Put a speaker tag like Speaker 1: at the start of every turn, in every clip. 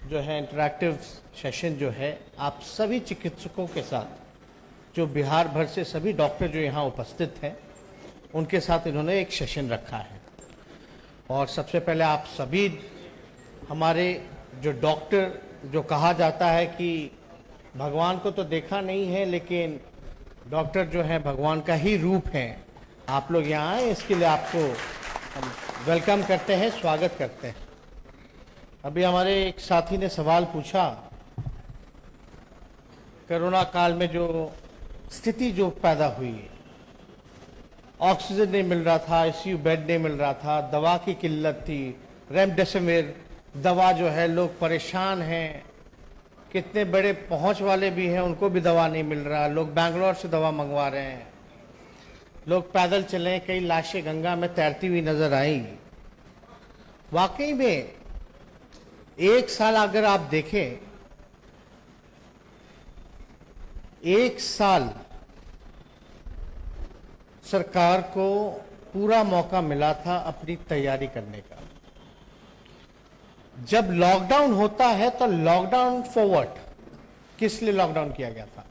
Speaker 1: जो है interactive session जो है आप सभी चिकित्सकों के साथ, जो बिहार भर से सभी डॉक्टर जो यहाँ उपस्थित हैं उनके साथ इन्होंने एक सेशन रखा है। और सबसे पहले आप सभी हमारे जो डॉक्टर, जो कहा जाता है कि भगवान को तो देखा नहीं है लेकिन डॉक्टर जो है भगवान का ही रूप है, आप लोग यहाँ आए, इसके लिए आपको हम वेलकम करते हैं, स्वागत करते हैं। अभी हमारे एक साथी ने सवाल पूछा, कोरोना काल में जो स्थिति जो पैदा हुई, ऑक्सीजन नहीं मिल रहा था, आईसीयू बेड नहीं मिल रहा था, दवा की किल्लत थी, रेमडेसिविर दवा जो है, लोग परेशान हैं, कितने बड़े पहुंच वाले भी हैं उनको भी दवा नहीं मिल रहा, लोग बैंगलोर से दवा मंगवा रहे हैं, लोग पैदल चले, कई लाशें गंगा में तैरती हुई नजर आई। वाकई में एक साल अगर आप देखें, एक साल सरकार को पूरा मौका मिला था अपनी तैयारी करने का। जब लॉकडाउन होता है तो लॉकडाउन फॉर व्हाट, किस लिए लॉकडाउन किया गया था?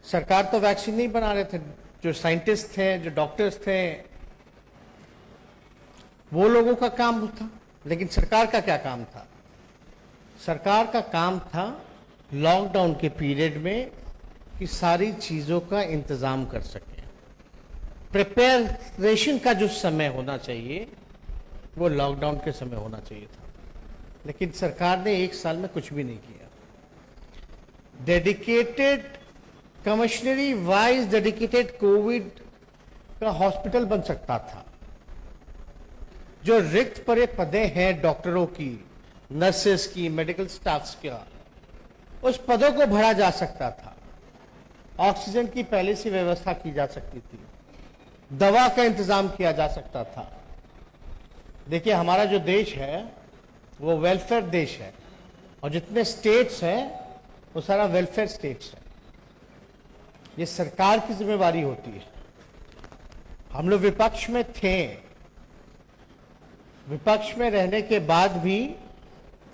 Speaker 1: सरकार तो वैक्सीन नहीं बना रहे थे, जो साइंटिस्ट थे, जो डॉक्टर्स थे, वो लोगों का काम था। लेकिन सरकार का क्या काम था? सरकार का काम था लॉकडाउन के पीरियड में कि सारी चीजों का इंतजाम कर सके। प्रिपरेशन का जो समय होना चाहिए वो लॉकडाउन के समय होना चाहिए था, लेकिन सरकार ने एक साल में कुछ भी नहीं किया। डेडिकेटेड कमिश्नरी वाइज डेडिकेटेड कोविड का हॉस्पिटल बन सकता था। जो रिक्त पड़े पदे हैं डॉक्टरों की, नर्सेस की, मेडिकल स्टाफ्स का, उस पदों को भरा जा सकता था। ऑक्सीजन की पहले से व्यवस्था की जा सकती थी, दवा का इंतजाम किया जा सकता था। देखिए, हमारा जो देश है वो वेलफेयर देश है, और जितने स्टेट्स हैं वो सारा वेलफेयर स्टेट्स है। ये सरकार की जिम्मेवारी होती है। हम लोग विपक्ष में थे, विपक्ष में रहने के बाद भी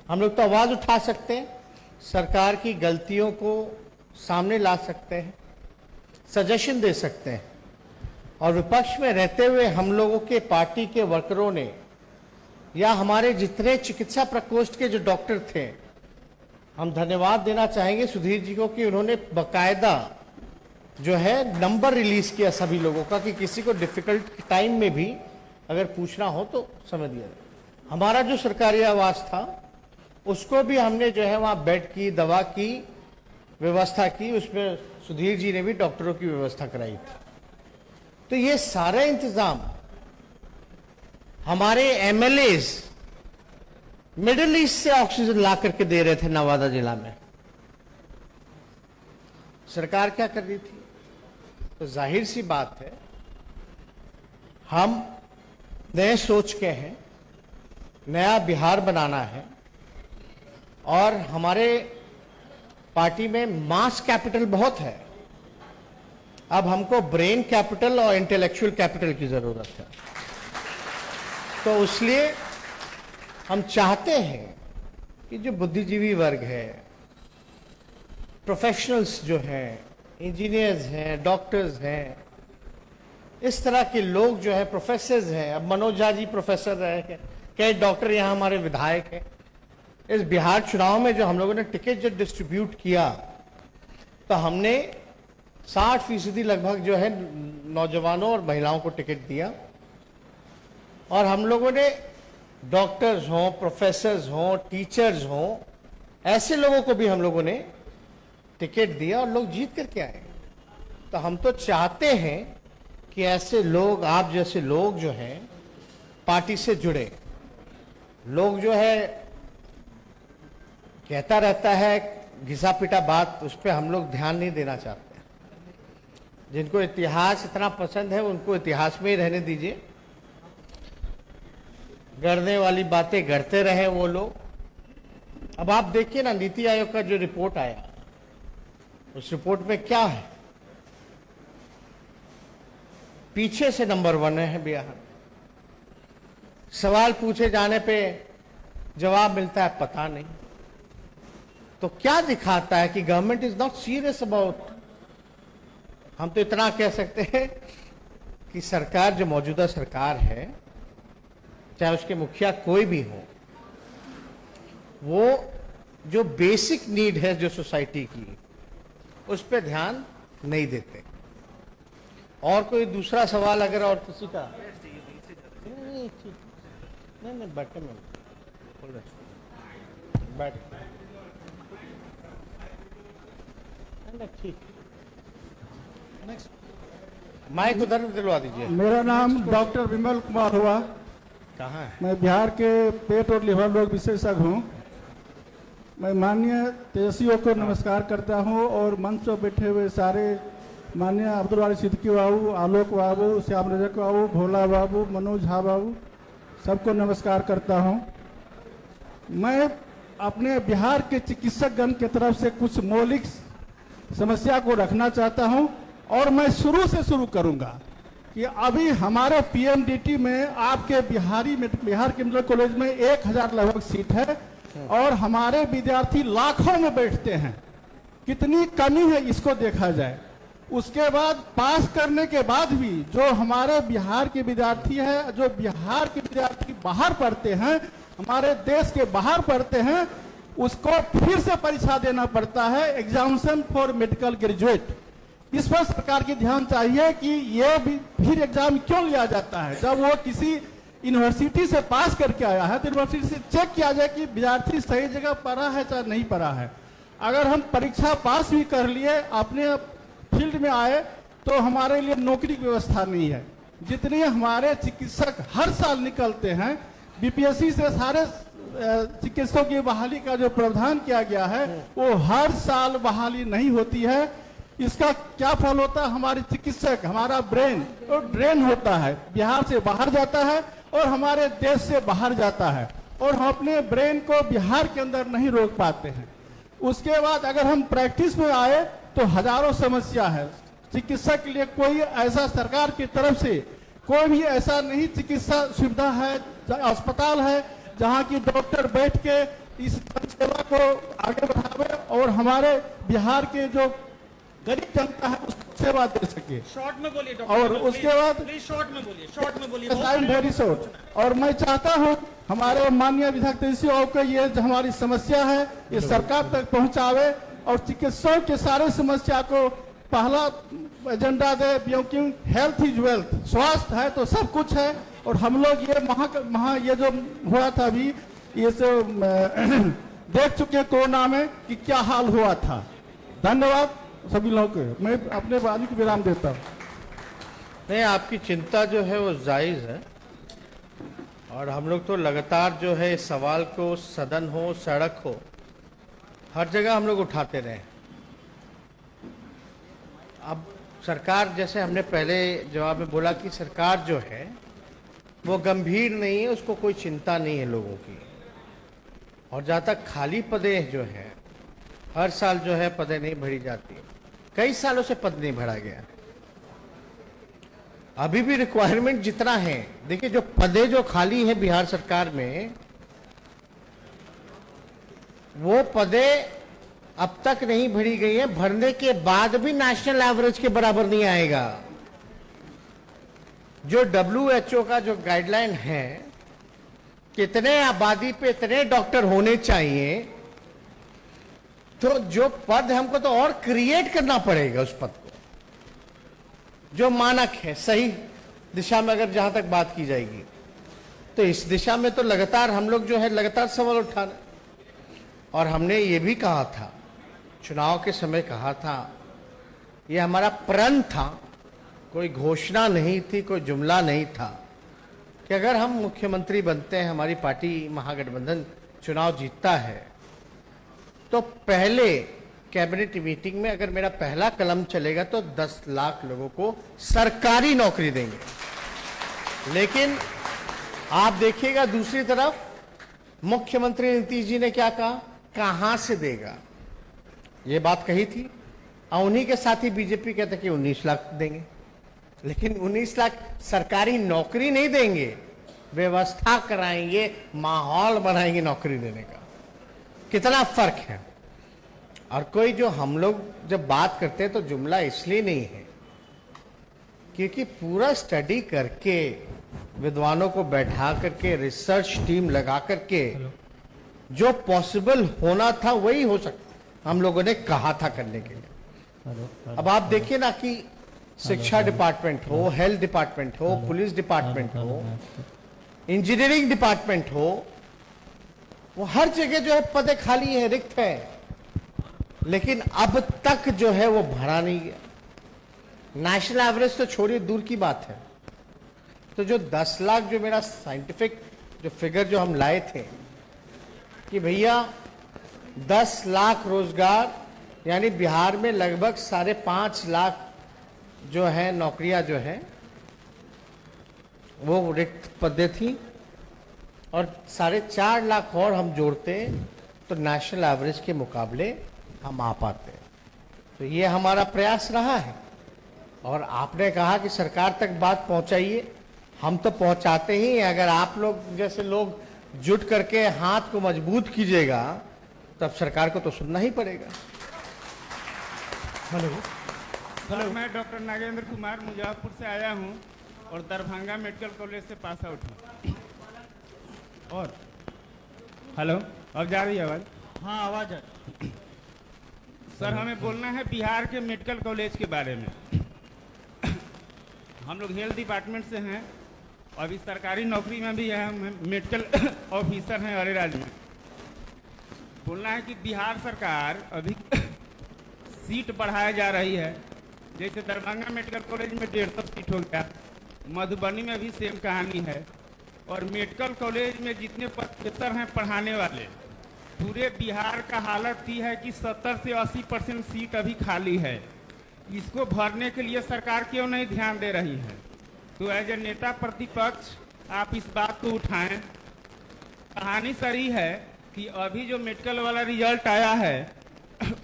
Speaker 1: हम लोग तो आवाज उठा सकते हैं, सरकार की गलतियों को सामने ला सकते हैं, सजेशन दे सकते हैं। और विपक्ष में रहते हुए हम लोगों के पार्टी के वर्करों ने, या हमारे जितने चिकित्सा प्रकोष्ठ के जो डॉक्टर थे, हम धन्यवाद देना चाहेंगे सुधीर जी को कि उन्होंने बकायदा जो है नंबर रिलीज किया सभी लोगों का, कि किसी को डिफिकल्ट टाइम में भी अगर पूछना हो तो समय दिया जाए। हमारा जो सरकारी आवास था उसको भी हमने जो है वहां बेड की, दवा की व्यवस्था की, उसमें सुधीर जी ने भी डॉक्टरों की व्यवस्था कराई थी। तो ये सारे इंतजाम हमारे एमएलएज मिडिल ईस्ट से ऑक्सीजन ला करके दे रहे थे नवादा जिला में। सरकार क्या कर रही थी? तो जाहिर सी बात है, हम नए सोच के हैं, नया बिहार बनाना है, और हमारे पार्टी में मास कैपिटल बहुत है। अब हमको ब्रेन कैपिटल और इंटेलेक्चुअल कैपिटल की जरूरत है। तो इसलिए हम चाहते हैं कि जो बुद्धिजीवी वर्ग है, प्रोफेशनल्स जो हैं, इंजीनियर्स हैं, डॉक्टर्स हैं, इस तरह के लोग जो है, प्रोफेसर्स हैं, अब मनोज झा जी प्रोफेसर रहे हैं, कई डॉक्टर यहाँ हमारे विधायक हैं। इस बिहार चुनाव में जो हम लोगों ने टिकट जो डिस्ट्रीब्यूट किया, तो हमने 60% लगभग जो है नौजवानों और महिलाओं को टिकट दिया। और हम लोगों ने डॉक्टर्स हों, प्रोफेसर्स हों, टीचर्स हों, ऐसे लोगों को भी हम लोगों ने टिकट दिया और लोग जीत करके आए। तो हम तो चाहते हैं कि ऐसे लोग, आप जैसे लोग जो हैं पार्टी से जुड़े। लोग जो है कहता रहता है घिसा पिटा बात, उस पर हम लोग ध्यान नहीं देना चाहते। जिनको इतिहास इतना पसंद है उनको इतिहास में ही रहने दीजिए, गढ़ने वाली बातें गढ़ते रहे वो लोग। अब आप देखिए ना, नीति आयोग का जो रिपोर्ट आया, उस रिपोर्ट में क्या है? पीछे से नंबर 1 है बिहार। सवाल पूछे जाने पे जवाब मिलता है पता नहीं। तो क्या दिखाता है कि government is not serious about. हम तो इतना कह सकते हैं कि सरकार, जो मौजूदा सरकार है, चाहे उसके मुखिया कोई भी हो, वो जो बेसिक नीड है जो सोसाइटी की, उस पर ध्यान नहीं देते। और कोई दूसरा सवाल अगर और किसी का? नहीं बैठे में बैठ, ठीक। माइक उधर दिलवा दीजिए।
Speaker 2: मेरा नाम डॉक्टर विमल कुमार हुआ।
Speaker 1: कहाँ है?
Speaker 2: मैं बिहार के पेट और लिवर रोग विशेषज्ञ हूँ। मैं माननीय तेजस्वियों को नमस्कार करता हूँ और मंच पर बैठे हुए सारे माननीय अब्दुल वाली सिद्दीकी बाबू, आलोक बाबू, श्याम रजक बाबू, भोला बाबू, मनोज झा बाबू, सबको नमस्कार करता हूँ। मैं अपने बिहार के चिकित्सकगण की तरफ से कुछ मौलिक समस्या को रखना चाहता हूँ और मैं शुरू से शुरू करूँगा कि अभी हमारे पीएमडीटी में आपके बिहार के मेडिकल कॉलेज में 1000 लगभग सीट है और हमारे विद्यार्थी लाखों में बैठते हैं। कितनी कमी है इसको देखा जाए। उसके बाद पास करने के बाद भी जो हमारे बिहार के विद्यार्थी है, जो बिहार के विद्यार्थी बाहर पढ़ते हैं, हमारे देश के बाहर पढ़ते हैं, उसको फिर से परीक्षा देना पड़ता है, एग्जामिनेशन फॉर मेडिकल ग्रेजुएट। इस पर सरकार की ध्यान चाहिए कि ये भी फिर एग्जाम क्यों लिया जाता है। जब वो किसी यूनिवर्सिटी से पास करके आया है तो यूनिवर्सिटी से चेक किया जाए कि विद्यार्थी सही जगह पढ़ा है चाहे नहीं पढ़ा है। अगर हम परीक्षा पास भी कर लिए, अपने फील्ड में आए, तो हमारे लिए नौकरी की व्यवस्था नहीं है। जितने हमारे चिकित्सक हर साल निकलते हैं, बीपीएससी से सारे चिकित्सकों की बहाली का जो प्रावधान किया गया है वो हर साल बहाली नहीं होती है। इसका क्या फल होता है? हमारे चिकित्सक, हमारा ब्रेन तो ड्रेन होता है, बिहार से बाहर जाता है और हमारे देश से बाहर जाता है और हम अपने ब्रेन को बिहार के अंदर नहीं रोक पाते हैं। उसके बाद अगर हम प्रैक्टिस में आए तो हजारों समस्या है। चिकित्सक के लिए कोई ऐसा सरकार की तरफ से कोई भी ऐसा नहीं चिकित्सा सुविधा है, अस्पताल है जहां की डॉक्टर बैठ के इस सेवा को आगे बढ़ावे और हमारे बिहार के जो गरीब जनता है उसको सेवा दे सके।
Speaker 3: शॉर्ट में बोलिए डॉक्टर।
Speaker 2: और उसके बाद
Speaker 3: शॉर्ट में बोलिए, शॉर्ट में बोलिए।
Speaker 2: Very short. और मैं चाहता हूँ हमारे माननीय विधायक तेजस्वी बाबू को ये जो हमारी समस्या है ये सरकार तक पहुंचावे और चिकित्सकों के सारे समस्या को पहला एजेंडा दे, क्योंकि हेल्थ इज वेल्थ। स्वास्थ्य है तो सब कुछ है। और हम लोग ये ये जो हुआ था अभी, ये जो देख चुके कोरोना में कि क्या हाल हुआ था। धन्यवाद सभी लोगों को। मैं अपने वाणी को विराम देता हूँ।
Speaker 1: नहीं, आपकी चिंता जो है वो जायज है और हम लोग तो लगातार जो है इस सवाल को, सदन हो, सड़क हो, हर जगह हम लोग उठाते रहे। अब सरकार, जैसे हमने पहले जवाब में बोला कि सरकार जो है वो गंभीर नहीं है, उसको कोई चिंता नहीं है लोगों की। और जहाँ तक खाली पदे जो है, हर साल जो है पदे नहीं भरी जाती, कई सालों से पद नहीं भरा गया। अभी भी रिक्वायरमेंट जितना है, देखिए जो पदे जो खाली है बिहार सरकार में, वो पदे अब तक नहीं भरी गई है। भरने के बाद भी नेशनल एवरेज के बराबर नहीं आएगा। जो WHO का जो गाइडलाइन है, कितने आबादी पे इतने डॉक्टर होने चाहिए, तो जो पद हमको तो और क्रिएट करना पड़ेगा उस पद को। जो मानक है सही दिशा में अगर जहां तक बात की जाएगी, तो इस दिशा में तो लगातार हम लोग जो है लगातार सवाल उठा रहे। और हमने ये भी कहा था, चुनाव के समय कहा था, ये हमारा प्रण था, कोई घोषणा नहीं थी, कोई जुमला नहीं था, कि अगर हम मुख्यमंत्री बनते हैं, हमारी पार्टी महागठबंधन चुनाव जीतता है, तो पहले कैबिनेट मीटिंग में अगर मेरा पहला कलम चलेगा तो 10 लाख लोगों को सरकारी नौकरी देंगे। लेकिन आप देखिएगा दूसरी तरफ मुख्यमंत्री नीतीश जी ने क्या कहा, कहां से देगा, ये बात कही थी। और उन्हीं के साथ ही बीजेपी कहते कि 19 लाख देंगे, लेकिन 19 लाख सरकारी नौकरी नहीं देंगे। व्यवस्था कराएंगे, माहौल बनाएंगे नौकरी देने का। कितना फर्क है। और कोई जो हम लोग जब बात करते हैं तो जुमला इसलिए नहीं है क्योंकि पूरा स्टडी करके विद्वानों को बैठा करके रिसर्च टीम लगा करके जो पॉसिबल होना था वही हो सकता हम लोगों ने कहा था करने के लिए। अब आप देखिए ना कि शिक्षा डिपार्टमेंट हो, हेल्थ डिपार्टमेंट हो, पुलिस डिपार्टमेंट हो, इंजीनियरिंग डिपार्टमेंट हो, वो हर जगह जो है पदे खाली है, रिक्त है, लेकिन अब तक जो है वो भरा नहीं गया। नेशनल एवरेज तो छोड़िए, दूर की बात है। तो जो 10 लाख जो मेरा साइंटिफिक जो फिगर जो हम लाए थे कि भैया 10 लाख रोजगार, यानी बिहार में लगभग 5.5 लाख जो है नौकरियां जो है वो रिक्त पदे थी, और 4.5 लाख और हम जोड़ते तो नेशनल एवरेज के मुकाबले हम आ पाते। तो ये हमारा प्रयास रहा है। और आपने कहा कि सरकार तक बात पहुंचाइए, हम तो पहुंचाते ही हैं। अगर आप लोग जैसे लोग जुट करके हाथ को मजबूत कीजिएगा तब सरकार को तो सुनना ही पड़ेगा।
Speaker 4: सर, मैं डॉक्टर नागेंद्र कुमार मुजफ्फरपुर से आया हूं और दरभंगा मेडिकल कॉलेज से पास आउट हूं। और हेलो, अब जा रही है आवाज?
Speaker 3: हाँ, आवाज है।
Speaker 4: सर, हमें बोलना है बिहार के मेडिकल कॉलेज के बारे में। हम लोग हेल्थ डिपार्टमेंट से हैं, अभी सरकारी नौकरी में भी है, हम मेडिकल ऑफिसर हैं अरे राज्य में। बोलना है कि बिहार सरकार अभी सीट बढ़ाया जा रही है। जैसे दरभंगा मेडिकल कॉलेज में 150 सीट हो गया, मधुबनी में भी सेम कहानी है। और मेडिकल कॉलेज में जितने प्रोफेसर हैं पढ़ाने वाले, पूरे बिहार का हालत ये है कि 70 से 80% सीट अभी खाली है। इसको भरने के लिए सरकार क्यों नहीं ध्यान दे रही है? तो एज ए नेता प्रतिपक्ष आप इस बात को उठाएं। कहानी सही है कि अभी जो मेडिकल वाला रिजल्ट आया है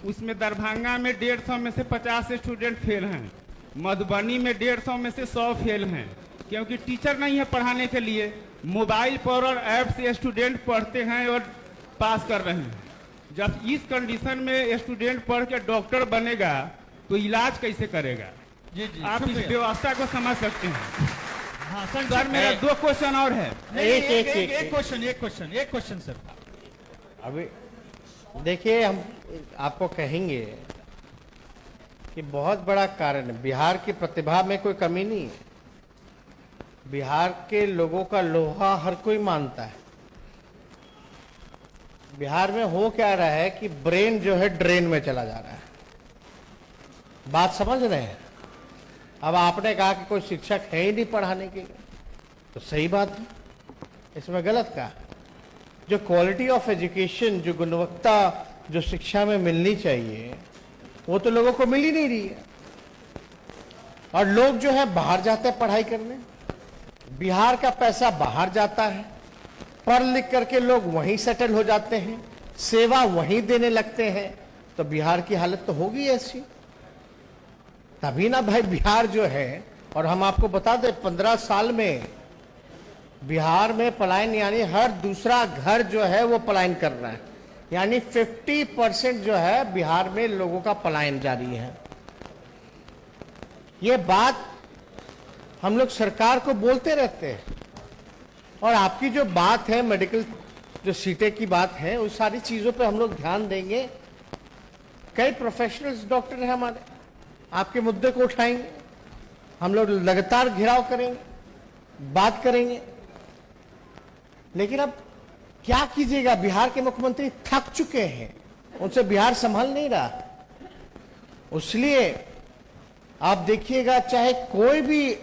Speaker 4: उसमें दरभंगा में 150 में से 50 स्टूडेंट फेल हैं, मधुबनी में 150 में से 100 फेल हैं, क्योंकि टीचर नहीं है पढ़ाने के लिए। मोबाइल पर और ऐप से स्टूडेंट पढ़ते हैं और पास कर रहे हैं। जब इस कंडीशन में स्टूडेंट पढ़ के डॉक्टर बनेगा तो इलाज कैसे करेगा?
Speaker 3: जी जी,
Speaker 4: आप इस व्यवस्था को समझ सकते हैं।
Speaker 3: हाँ
Speaker 4: सर, मेरा 2 क्वेश्चन और है।
Speaker 3: एक क्वेश्चन सर।
Speaker 1: अभी देखिए, हम आपको कहेंगे कि बहुत बड़ा कारण है, बिहार की प्रतिभा में कोई कमी नहीं है। बिहार के लोगों का लोहा हर कोई मानता है। बिहार में हो क्या रहा है कि ब्रेन जो है ड्रेन में चला जा रहा है। बात समझ रहे हैं? अब आपने कहा कि कोई शिक्षक है ही नहीं पढ़ाने के लिए, तो सही बात है, इसमें गलत कहा। जो क्वालिटी ऑफ एजुकेशन, जो गुणवत्ता जो शिक्षा में मिलनी चाहिए, वो तो लोगों को मिल ही नहीं रही है। और लोग जो है बाहर जाते हैं पढ़ाई करने, बिहार का पैसा बाहर जाता है, पढ़ लिख करके लोग वहीं सेटल हो जाते हैं, सेवा वहीं देने लगते हैं। तो बिहार की हालत तो होगी ऐसी। तभी ना भाई बिहार जो है, और हम आपको बता दें 15 साल में बिहार में पलायन, यानी हर दूसरा घर जो है वो पलायन कर रहा है, यानी 50% जो है बिहार में लोगों का पलायन जारी है। ये बात हम लोग सरकार को बोलते रहते हैं। और आपकी जो बात है मेडिकल जो सीटें की बात है, उस सारी चीजों पे हम लोग ध्यान देंगे। कई प्रोफेशनल्स डॉक्टर हैं हमारे, आपके मुद्दे को उठाएंगे, हम लोग लगातार घेराव करेंगे, बात करेंगे। लेकिन अब क्या कीजिएगा, बिहार के मुख्यमंत्री थक चुके हैं, उनसे बिहार संभाल नहीं रहा। इसलिए आप देखिएगा, चाहे कोई भी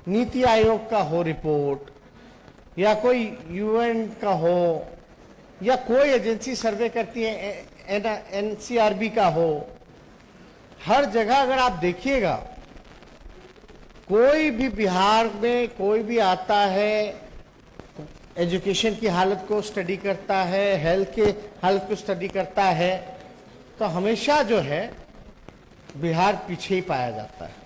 Speaker 1: नीति आयोग का हो रिपोर्ट, या कोई यूएन का हो, या कोई एजेंसी सर्वे करती है, एनसीआरबी का हो, हर जगह अगर आप देखिएगा, कोई भी बिहार में कोई भी आता है, एजुकेशन की हालत को स्टडी करता है, हेल्थ के हालत को स्टडी करता है, तो हमेशा जो है बिहार पीछे ही पाया जाता है।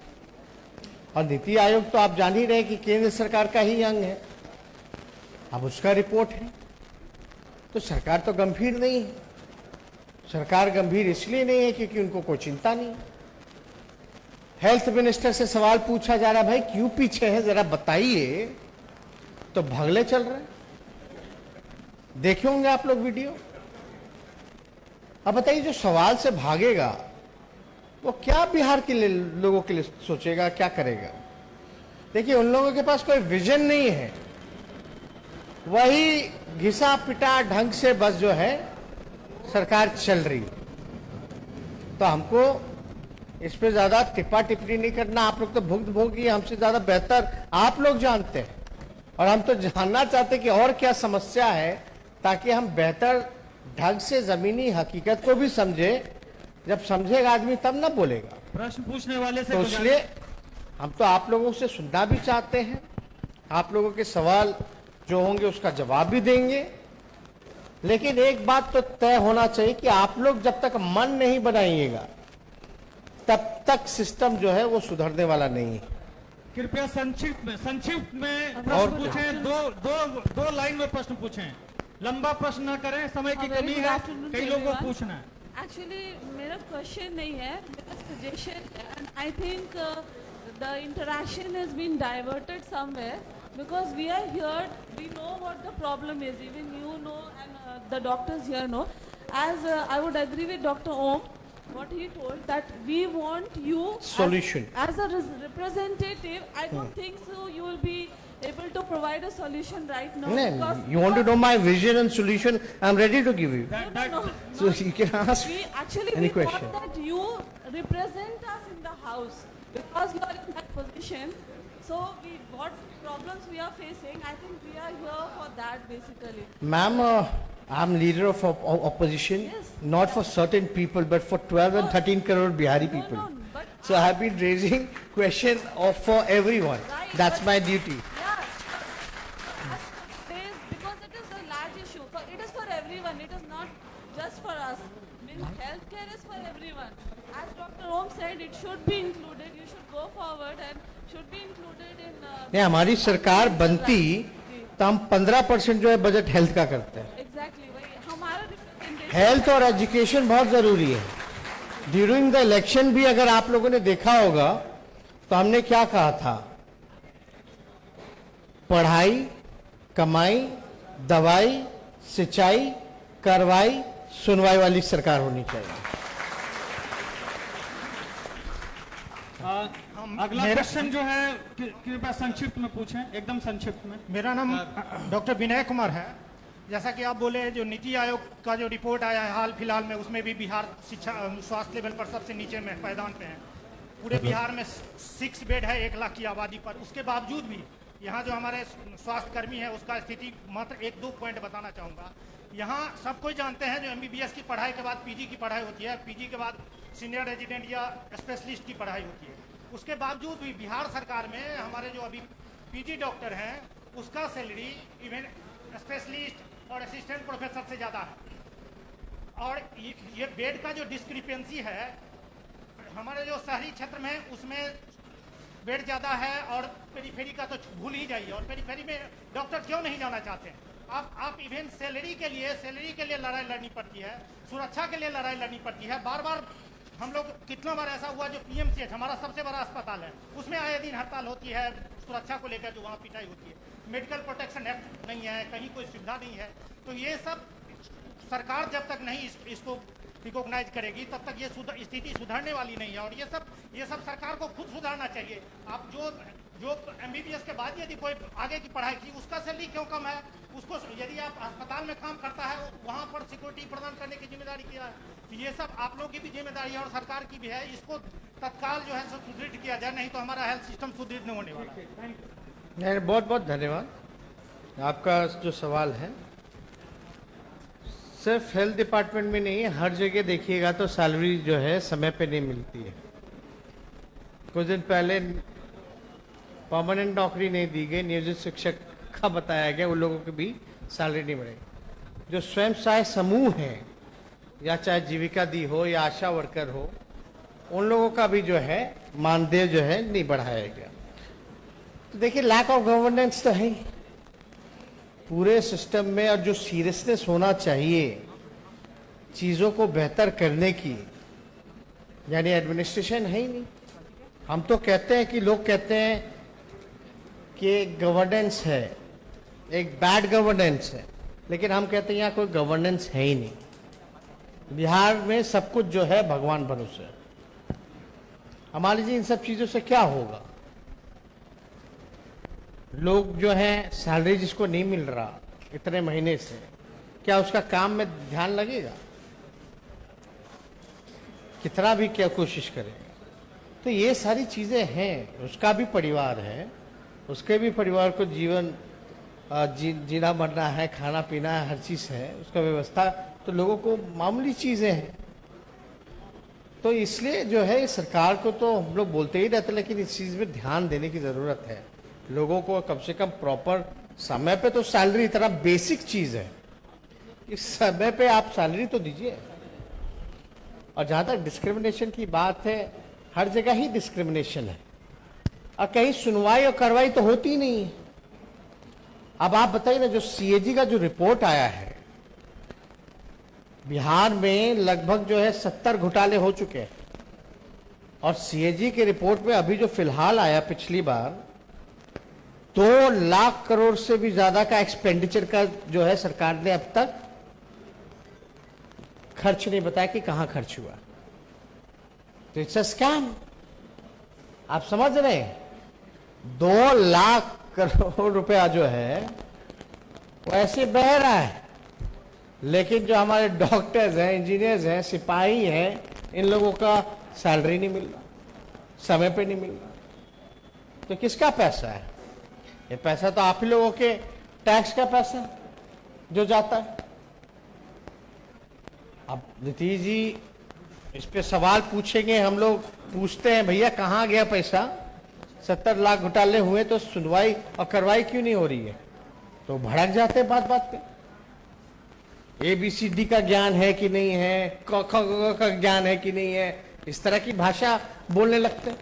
Speaker 1: और नीति आयोग तो आप जान ही रहे कि केंद्र सरकार का ही अंग है। अब उसका रिपोर्ट है। तो सरकार तो गंभीर नहीं है। सरकार गंभीर इसलिए नहीं है क्योंकि उनको कोई चिंता नहीं। हेल्थ मिनिस्टर से सवाल पूछा जा रहा है, भाई क्यों पीछे है, जरा बताइए, तो भागले चल रहे हैं। देखे होंगे आप लोग वीडियो। अब बताइए, जो सवाल से भागेगा वो क्या बिहार के लिए, लोगों के लिए सोचेगा, क्या करेगा? देखिए, उन लोगों के पास कोई विजन नहीं है। वही घिसा पिटा ढंग से बस जो है सरकार चल रही है। तो हमको इस पे ज्यादा टिप्पा टिप्पणी नहीं करना। आप लोग तो भुक्त भोगी, हमसे ज्यादा बेहतर आप लोग जानते हैं। और हम तो जानना चाहते हैं कि और क्या समस्या है, ताकि हम बेहतर ढंग से जमीनी हकीकत को भी समझे। जब समझेगा आदमी तब ना बोलेगा।
Speaker 3: प्रश्न पूछने वाले से
Speaker 1: तो इसलिए हम तो आप लोगों से सुनना भी चाहते हैं। आप लोगों के सवाल जो होंगे उसका जवाब भी देंगे। लेकिन एक बात तो तय होना चाहिए कि आप लोग जब तक मन नहीं बनाइएगा तब तक सिस्टम जो है वो सुधरने वाला नहीं है।
Speaker 3: कृपया संक्षिप्त में
Speaker 1: और
Speaker 3: प्रश्न पूछें। दो लाइन में प्रश्न पूछें। लंबा प्रश्न ना करें, समय की
Speaker 5: very
Speaker 3: कमी
Speaker 5: good
Speaker 3: है,
Speaker 5: afternoon
Speaker 3: कई
Speaker 5: to
Speaker 3: लोगों को
Speaker 5: everyone.
Speaker 3: पूछना है।
Speaker 5: एक्चुअली मेरा क्वेश्चन नहीं है, मेरा सजेशन है। And I think the interaction has been diverted somewhere because we are here, we know what the problem is, even you know and the doctors here know. As I would agree with doctor Om what he told, that we want you
Speaker 1: Solution.
Speaker 5: as a representative. I don't think so you will be able to provide a solution right now. because-
Speaker 1: You want to know my vision and solution? I'm ready to give you.
Speaker 5: No.
Speaker 1: So you can ask
Speaker 5: We actually
Speaker 1: any
Speaker 5: we
Speaker 1: question.
Speaker 5: thought that you represent us in the house because you are in that position. So what problems we are facing, I think we are here for that basically.
Speaker 1: Ma'am, I'm leader of opposition,
Speaker 5: Yes.
Speaker 1: not for certain people, but for 12 and 13 crore Bihari
Speaker 5: No,
Speaker 1: people.
Speaker 5: no, but
Speaker 1: So I have been raising question for everyone.
Speaker 5: Right,
Speaker 1: That's
Speaker 5: but-
Speaker 1: my duty.
Speaker 5: yeah, because it is a large issue. It is for everyone. It is not just for us. Means healthcare is for everyone. As Dr. Om said, it should be included. You should go forward and should be included in.
Speaker 1: नहीं, हमारी सरकार बनती तो हम 15% जो है budget health का करते हैं।
Speaker 5: Exactly. वही हमारा representation.
Speaker 1: हेल्थ और एजुकेशन बहुत जरूरी है। ड्यूरिंग द इलेक्शन भी अगर आप लोगों ने देखा होगा तो हमने क्या कहा था, पढ़ाई, कमाई, दवाई, सिंचाई, कार्रवाई, सुनवाई वाली सरकार होनी चाहिए।
Speaker 3: अगला क्वेश्चन जो है कृपया संक्षिप्त में पूछें, एकदम संक्षिप्त में।
Speaker 6: मेरा नाम डॉक्टर विनय कुमार है। जैसा कि आप बोले, जो नीति आयोग का जो रिपोर्ट आया है हाल फिलहाल में, उसमें भी बिहार शिक्षा स्वास्थ्य लेवल पर सबसे नीचे में पायदान पे है। पूरे बिहार में 6 बेड है 1 लाख की आबादी पर। उसके बावजूद भी यहाँ जो हमारे स्वास्थ्य कर्मी है उसका स्थिति मात्र 1-2 पॉइंट बताना चाहूँगा। यहाँ सब कोई जानते हैं जो MBBS की पढ़ाई के बाद PG की पढ़ाई होती है, PG के बाद सीनियर रेजिडेंट या स्पेशलिस्ट की पढ़ाई होती है। उसके बावजूद भी बिहार सरकार में हमारे जो अभी PG डॉक्टर हैं उसका सैलरी इवन स्पेशलिस्ट और असिस्टेंट प्रोफेसर से ज़्यादा है। और ये बेड का जो डिस्क्रिपेंसी है हमारे जो शहरी क्षेत्र में उसमें बेड ज़्यादा है और पेरीफेरी का तो भूल ही जाइए। और पेरीफेरी में डॉक्टर क्यों नहीं जाना चाहते हैं? आप इवन सैलरी के लिए लड़ाई लड़नी पड़ती है, सुरक्षा के लिए लड़ाई लड़नी पड़ती है। बार बार हम लोग कितना बार ऐसा हुआ, जो PMCH हमारा सबसे बड़ा अस्पताल है उसमें आए दिन हड़ताल होती है सुरक्षा को लेकर, जो वहाँ पिटाई होती है। मेडिकल प्रोटेक्शन एक्ट नहीं है, कहीं कोई सुविधा नहीं है। तो ये सब सरकार जब तक नहीं इसको रिकॉग्नाइज करेगी तब तक ये स्थिति सुधरने वाली नहीं है। और ये सब सरकार को खुद सुधारना चाहिए। आप जो MBBS के बाद यदि कोई आगे की पढ़ाई की उसका सैलरी क्यों कम है? उसको यदि आप अस्पताल में काम करता है वहाँ पर सिक्योरिटी प्रदान करने की जिम्मेदारी किया है। तो ये सब आप लोगों की भी जिम्मेदारी है और सरकार की भी है। इसको तत्काल जो है सुदृढ़ किया जाए, नहीं तो हमारा हेल्थ सिस्टम सुदृढ़ नहीं होने वाला है।
Speaker 1: नहीं, बहुत बहुत धन्यवाद। आपका जो सवाल है सिर्फ हेल्थ डिपार्टमेंट में नहीं है, हर जगह देखिएगा तो सैलरी जो है समय पे नहीं मिलती है। कुछ दिन पहले परमानेंट नौकरी नहीं दी गई, नियोजित शिक्षक का बताया गया, उन लोगों की भी सैलरी नहीं बढ़ेगी। जो स्वयं सहायता समूह है या चाहे जीविका दी हो या आशा वर्कर हो, उन लोगों का भी जो है मानदेय जो है नहीं बढ़ाया गया। तो देखिए, लैक ऑफ गवर्नेंस तो है ही। पूरे सिस्टम में और जो सीरियसनेस होना चाहिए चीज़ों को बेहतर करने की, यानी एडमिनिस्ट्रेशन है ही नहीं। हम तो कहते हैं कि लोग कहते हैं कि एक गवर्नेंस है, एक बैड गवर्नेंस है, लेकिन हम कहते हैं यहाँ कोई गवर्नेंस है ही नहीं। बिहार में सब कुछ जो है भगवान भरोसे है। हमारे जी इन सब चीज़ों से क्या होगा? लोग जो हैं सैलरी जिसको नहीं मिल रहा इतने महीने से, क्या उसका काम में ध्यान लगेगा? कितना भी क्या कोशिश करेगा? तो ये सारी चीज़ें हैं। उसका भी परिवार है, उसके भी परिवार को जीवन जीना मरना है, खाना पीना है, हर चीज़ है, उसका व्यवस्था तो लोगों को मामूली चीज़ें हैं। तो इसलिए जो है सरकार को तो हम लोग बोलते ही रहते, लेकिन इस चीज़ में ध्यान देने की ज़रूरत है। लोगों को कम से कम प्रॉपर समय पे तो सैलरी, इतना बेसिक चीज़ है कि समय पे आप सैलरी तो दीजिए। और जहाँ तक डिस्क्रिमिनेशन की बात है, हर जगह ही डिस्क्रिमिनेशन है और कहीं सुनवाई और कार्रवाई तो होती ही नहीं है। अब आप बताइए ना, जो सीएजी का जो रिपोर्ट आया है, बिहार में लगभग जो है 70 घोटाले हो चुके हैं और सीएजी के रिपोर्ट में अभी जो फिलहाल आया पिछली बार 2 लाख करोड़ से भी ज्यादा का एक्सपेंडिचर का जो है सरकार ने अब तक खर्च नहीं बताया कि कहां खर्च हुआ। तो इट्स अ स्कैम। आप समझ रहे हैं? 2 लाख करोड़ रुपया जो है वो ऐसे बह रहा है, लेकिन जो हमारे डॉक्टर्स हैं, इंजीनियर्स हैं, सिपाही हैं, इन लोगों का सैलरी नहीं मिल रहा, समय पे नहीं मिल रहा। तो किसका पैसा है? ये पैसा तो आप ही लोगों के टैक्स का पैसा जो जाता है। अब नीतीश जी इस पे सवाल पूछेंगे, हम लोग पूछते हैं भैया कहाँ गया पैसा? 70 लाख घोटाले हुए तो सुनवाई और कार्रवाई क्यों नहीं हो रही है? तो भड़क जाते हैं बात बात पे। ABCD का ज्ञान है कि नहीं है, क ख ग का ज्ञान है कि नहीं है, इस तरह की भाषा बोलने लगते हैं।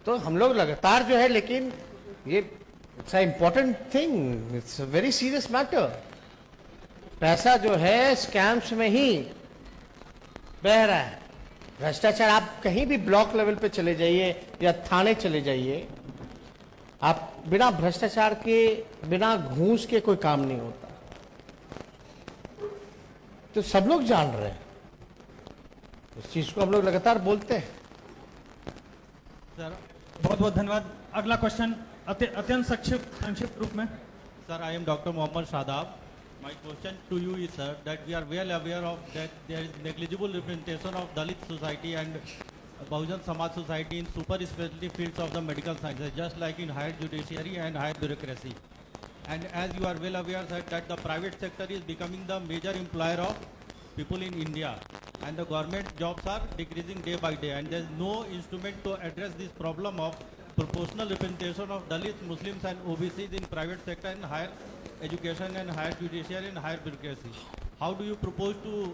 Speaker 1: तो हम लोग लगातार जो है, लेकिन ये it's a important thing, it's a very serious matter. पैसा जो है स्कैम्स में ही बह रहा है। भ्रष्टाचार, आप कहीं भी ब्लॉक लेवल पे चले जाइए या थाने चले जाइए, आप बिना भ्रष्टाचार के, बिना घूस के कोई काम नहीं होता। तो सब लोग जान रहे हैं, इस चीज को हम लोग लगातार बोलते हैं।
Speaker 3: सर बहुत बहुत धन्यवाद। अगला क्वेश्चन अत्यंत संक्षिप्त रूप में।
Speaker 7: Sir, I am Dr. Mohammad Shadab. My question to you is, sir, that we are well aware of that there is negligible representation of Dalit society and Bahujan Samaj society in super specialty fields of the medical sciences, just like in higher judiciary and higher bureaucracy. And as you are well aware, sir, that the private sector is becoming the major employer of people in India, and the government jobs are decreasing day by day, and there is no instrument to address this problem of proportional representation of Dalits, Muslims and OBCs in private sector and higher education and higher judiciary and higher bureaucracy. How do you propose to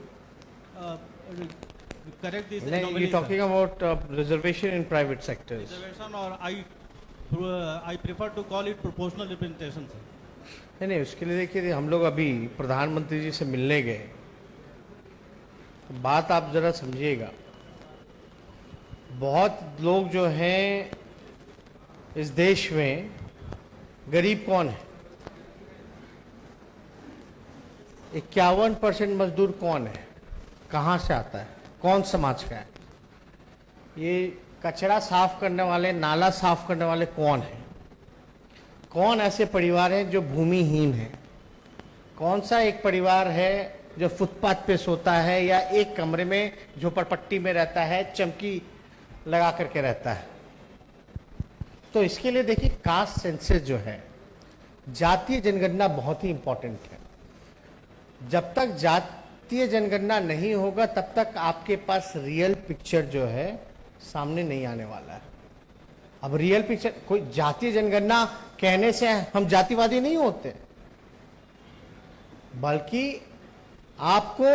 Speaker 7: correct this anomaly?
Speaker 1: You're talking about reservation in private sectors.
Speaker 7: Reservation, or I prefer to call it proportional representation, sir.
Speaker 1: नहीं, उसके लिए देखिए, हम लोग अभी प्रधानमंत्री जी से मिलने गए, बात आप जरा समझिएगा। बहुत लोग जो हैं इस देश में, गरीब कौन है? 51% मजदूर कौन है? कहाँ से आता है? कौन समाज का है? ये कचरा साफ करने वाले, नाला साफ करने वाले कौन है? कौन ऐसे परिवार हैं जो भूमिहीन हैं? कौन सा एक परिवार है जो फुटपाथ पे सोता है या एक कमरे में झोपड़पट्टी में रहता है, चमकी लगा करके रहता है? तो इसके लिए देखिए, कास्ट सेंसस जो है, जातीय जनगणना बहुत ही इंपॉर्टेंट है। जब तक जातीय जनगणना नहीं होगा तब तक आपके पास रियल पिक्चर जो है सामने नहीं आने वाला है। अब रियल पिक्चर, कोई जातीय जनगणना कहने से हम जातिवादी नहीं होते, बल्कि आपको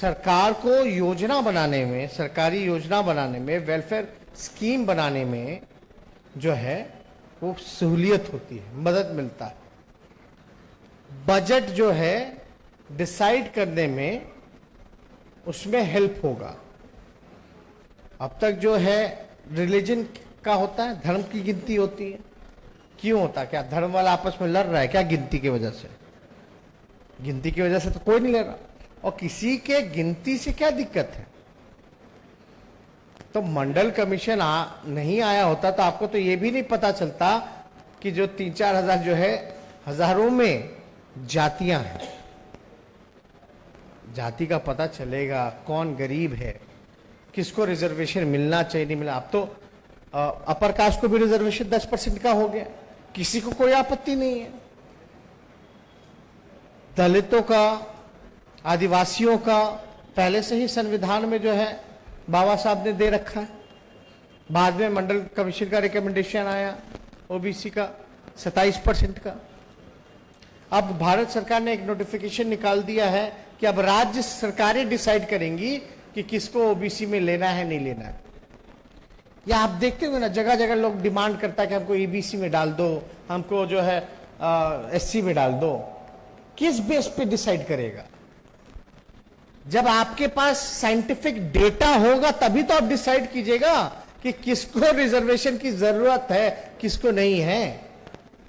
Speaker 1: सरकार को योजना बनाने में, सरकारी योजना बनाने में, वेलफेयर स्कीम बनाने में जो है वो सहूलियत होती है, मदद मिलता है। बजट जो है डिसाइड करने में उसमें हेल्प होगा। अब तक जो है रिलीजन का होता है, धर्म की गिनती होती है। क्यों होता है? क्या धर्म वाला आपस में लड़ रहा है क्या गिनती की वजह से? गिनती की वजह से तो कोई नहीं लड़ रहा, और किसी के गिनती से क्या दिक्कत है? तो मंडल कमीशन नहीं आया होता तो आपको तो ये भी नहीं पता चलता कि जो 3-4 हजार जो है, हजारों में जातियां हैं। जाति का पता चलेगा, कौन गरीब है, किसको रिजर्वेशन मिलना चाहिए नहीं मिला। अब तो अपर कास्ट को भी रिजर्वेशन 10% का हो गया, किसी को कोई आपत्ति नहीं है। दलितों का, आदिवासियों का पहले से ही संविधान में जो है बाबा साहब ने दे रखा है। बाद में मंडल कमीशन का रिकमेंडेशन आया ओबीसी का 27% का। अब भारत सरकार ने एक नोटिफिकेशन निकाल दिया है कि अब राज्य सरकारें डिसाइड करेंगी कि किसको ओबीसी में लेना है नहीं लेना है। या आप देखते हो ना, जगह जगह लोग डिमांड करता है कि हमको ईबीसी में डाल दो, हमको जो है एससी में डाल दो। किस बेस पे डिसाइड करेगा? जब आपके पास साइंटिफिक डेटा होगा तभी तो आप डिसाइड कीजिएगा कि किसको रिजर्वेशन की जरूरत है, किसको नहीं है,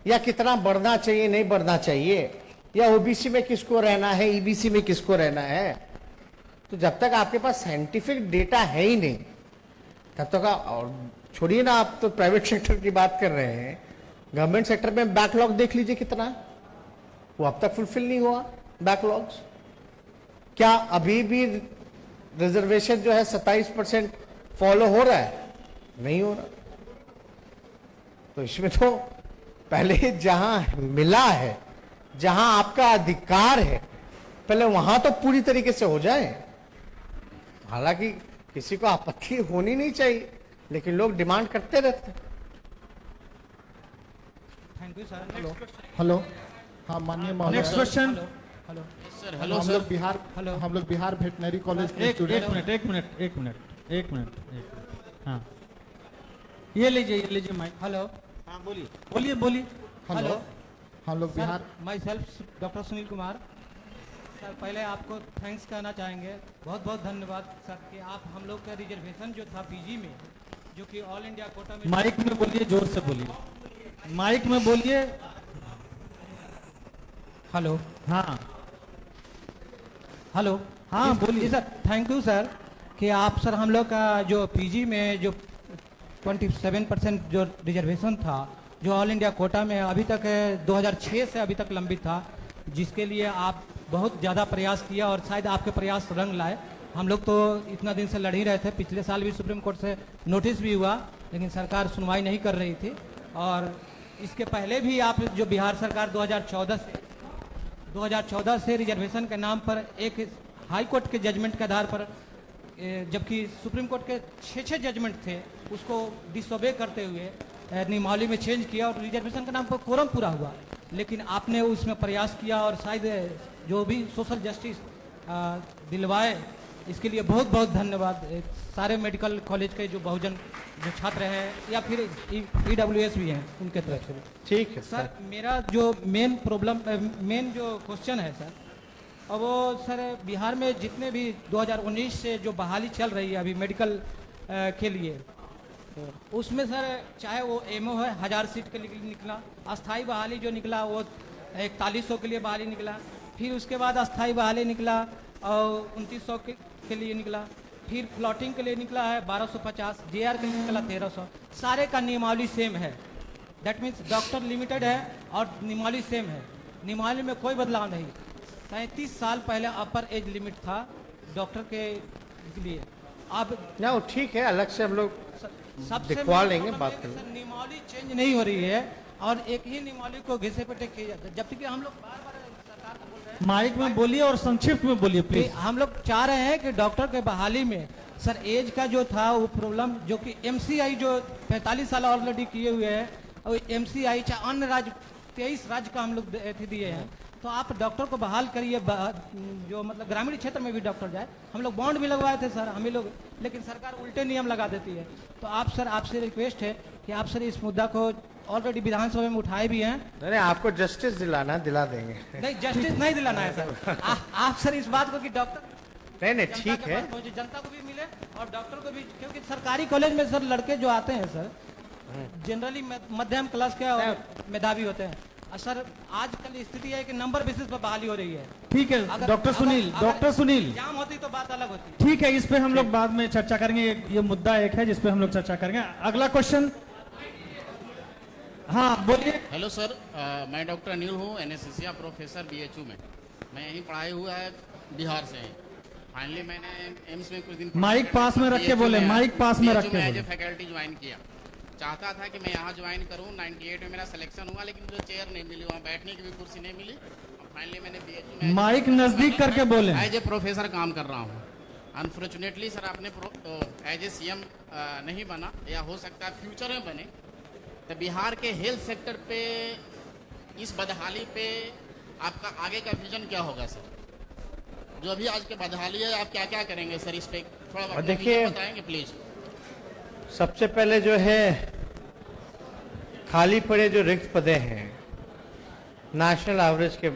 Speaker 1: या कितना बढ़ना चाहिए नहीं बढ़ना चाहिए, या ओबीसी में किसको रहना है, ईबीसी में किसको रहना है। तो जब तक आपके पास साइंटिफिक डेटा है ही नहीं तब तक और छोड़िए ना, आप तो प्राइवेट सेक्टर की बात कर रहे हैं, गवर्नमेंट सेक्टर में बैकलॉग देख लीजिए कितना है, वो अब तक फुलफिल नहीं हुआ बैकलॉग्स। क्या अभी भी रिजर्वेशन जो है 27% फॉलो हो रहा है? नहीं हो रहा। तो इसमें तो पहले जहां मिला है, जहां आपका अधिकार है, पहले वहां तो पूरी तरीके से हो जाए। हालांकि किसी को आपत्ति होनी नहीं चाहिए, लेकिन लोग डिमांड करते रहते हैं।
Speaker 3: Thank you sir.
Speaker 8: हेलो, हाँ माननीय महोदय।
Speaker 3: Next question.
Speaker 8: Hello
Speaker 7: sir,
Speaker 8: hello हम लोग बिहार, हम लोग बिहार वेटनरी कॉलेज के
Speaker 3: एक
Speaker 8: स्टूडेंट।
Speaker 3: मिनट। हाँ, ये लीजिए माइक। हेलो,
Speaker 7: हाँ बोलिए।
Speaker 3: बोलिए।
Speaker 8: हेलो, हम लोग Bihar.
Speaker 3: My self doctor Sunil Kumar. Sir पहले आपको थैंक्स कहना चाहेंगे, बहुत बहुत धन्यवाद सर कि आप हम लोग का रिजर्वेशन जो था पीजी में, जो कि ऑल इंडिया कोटा में। माइक में बोलिए, जोर से बोलिए, माइक में बोलिए। हेलो, हाँ हेलो, हाँ बोलिए सर। थैंक यू सर कि आप सर हम लोग का जो पीजी में जो 27% जो रिजर्वेशन था, जो ऑल इंडिया कोटा में अभी तक 2006 से अभी तक लंबित था, जिसके लिए आप बहुत ज़्यादा प्रयास किया और शायद आपके प्रयास रंग लाए। हम लोग तो इतना दिन से लड़ ही रहे थे, पिछले साल भी सुप्रीम कोर्ट से नोटिस भी हुआ, लेकिन सरकार सुनवाई नहीं कर रही थी। और इसके पहले भी आप जो बिहार सरकार 2014 से रिजर्वेशन के नाम पर एक हाई कोर्ट के जजमेंट के आधार पर, जबकि सुप्रीम कोर्ट के 6 जजमेंट थे, उसको डिसोबे करते हुए नियमावली में चेंज किया और रिजर्वेशन के नाम पर कोरम पूरा हुआ। लेकिन आपने उसमें प्रयास किया और शायद जो भी सोशल जस्टिस दिलवाए, इसके लिए बहुत बहुत धन्यवाद सारे मेडिकल कॉलेज के जो बहुजन जो छात्र हैं या फिर ईडब्ल्यूएस भी हैं, उनके तरफ से।
Speaker 1: ठीक है
Speaker 3: सर, मेरा जो मेन जो क्वेश्चन है सर, और वो सर बिहार में जितने भी 2019 से जो बहाली चल रही है अभी मेडिकल के लिए, उसमें सर चाहे वो एमओ है 1000 सीट के लिए निकला, अस्थाई बहाली जो निकला वो 4100 के लिए बहाली निकला, फिर उसके बाद अस्थाई बहाली निकला और 2900 के लिए निकला, फिर प्लॉटिंग के लिए निकला है 1250, जेआर के लिए निकला 1300। सारे का नियमावली सेम है, दैट मीन्स डॉक्टर लिमिटेड है और नियमावली सेम है, नियमावली में कोई बदलाव नहीं। 37 साल पहले अपर एज लिमिट था डॉक्टर के लिए, अब
Speaker 1: ना वो ठीक है, अलग से हम लोग
Speaker 3: सबसे
Speaker 1: दिखवा लेंगे, बात कर
Speaker 3: सर नियमावली चेंज नहीं हो रही है और एक ही नियमावली को घिसे पे किया जाता है, जबकि हम लोग बार-बार सरकार को बोल रहे हैं। माइक में बोलिए और संक्षिप्त में बोलिए प्लीज। हम लोग चाह रहे हैं कि डॉक्टर के बहाली में सर एज का जो था वो प्रॉब्लम, जो कि एमसीआई जो 45 साल ऑलरेडी किए हुए हैं, और एमसीआई चाहे अन्य राज्य 23 राज्य का हम लोग दिए हैं, तो आप डॉक्टर को बहाल करिए, जो मतलब ग्रामीण क्षेत्र में भी डॉक्टर जाए। हम लोग बॉन्ड भी लगवाए थे सर हम ही लोग, लेकिन सरकार उल्टे नियम लगा देती है। तो आप सर, आपसे रिक्वेस्ट है कि आप सर इस मुद्दा को ऑलरेडी विधानसभा में उठाए भी हैं।
Speaker 1: नहीं आपको जस्टिस दिलाना दिला देंगे।
Speaker 3: नहीं, जस्टिस नहीं दिलाना है सर। आप सर इस बात को कि डॉक्टर
Speaker 1: नहीं ठीक है,
Speaker 3: जनता को भी मिले और डॉक्टर को भी, क्योंकि सरकारी कॉलेज में सर लड़के जो आते हैं सर जनरली मध्यम क्लास के और मेधावी होते हैं। और सर आजकल स्थिति है कि नंबर बेसिस पर बहाली हो रही है।
Speaker 9: ठीक है डॉक्टर सुनील,
Speaker 3: एग्जाम होती तो बात अलग होती।
Speaker 9: ठीक है, इस पे हम लोग बाद में चर्चा करेंगे। ये मुद्दा एक है जिस पे हम लोग चर्चा करेंगे। अगला क्वेश्चन, हाँ बोलिए।
Speaker 10: हेलो सर, मैं डॉक्टर अनिल हूँ, एनेस्थीसिया प्रोफेसर बीएचयू में। मैं यहीं पढ़ाई हुआ है, बिहार से। फाइनली मैंने एम्स में कुछ दिन
Speaker 9: माइक पास में रख के बोले, माइक पास में रख के
Speaker 10: एज ए फैकल्टी ज्वाइन किया। चाहता था कि मैं यहाँ ज्वाइन करूँ, 98 में मेरा सिलेक्शन हुआ, लेकिन मुझे चेयर नहीं मिली, वहाँ बैठने की भी कुर्सी नहीं मिली। फाइनली मैंने बीएचयू में
Speaker 9: माइक नजदीक करके बोले।
Speaker 10: एज ए प्रोफेसर काम कर रहा हूँ। अनफॉर्चुनेटली सर आपने एज ए सीएम नहीं बना, या हो सकता है फ्यूचर में बने। तो बिहार के हेल्थ सेक्टर पे, इस बदहाली पे आपका आगे का विजन क्या होगा सर? जो अभी आज के बदहाली है, आप क्या क्या करेंगे सर इस पे? थोड़ा
Speaker 1: देखिए,
Speaker 10: बताएंगे प्लीज।
Speaker 1: सबसे पहले जो है खाली पड़े जो रिक्त पदे हैं नेशनल एवरेज के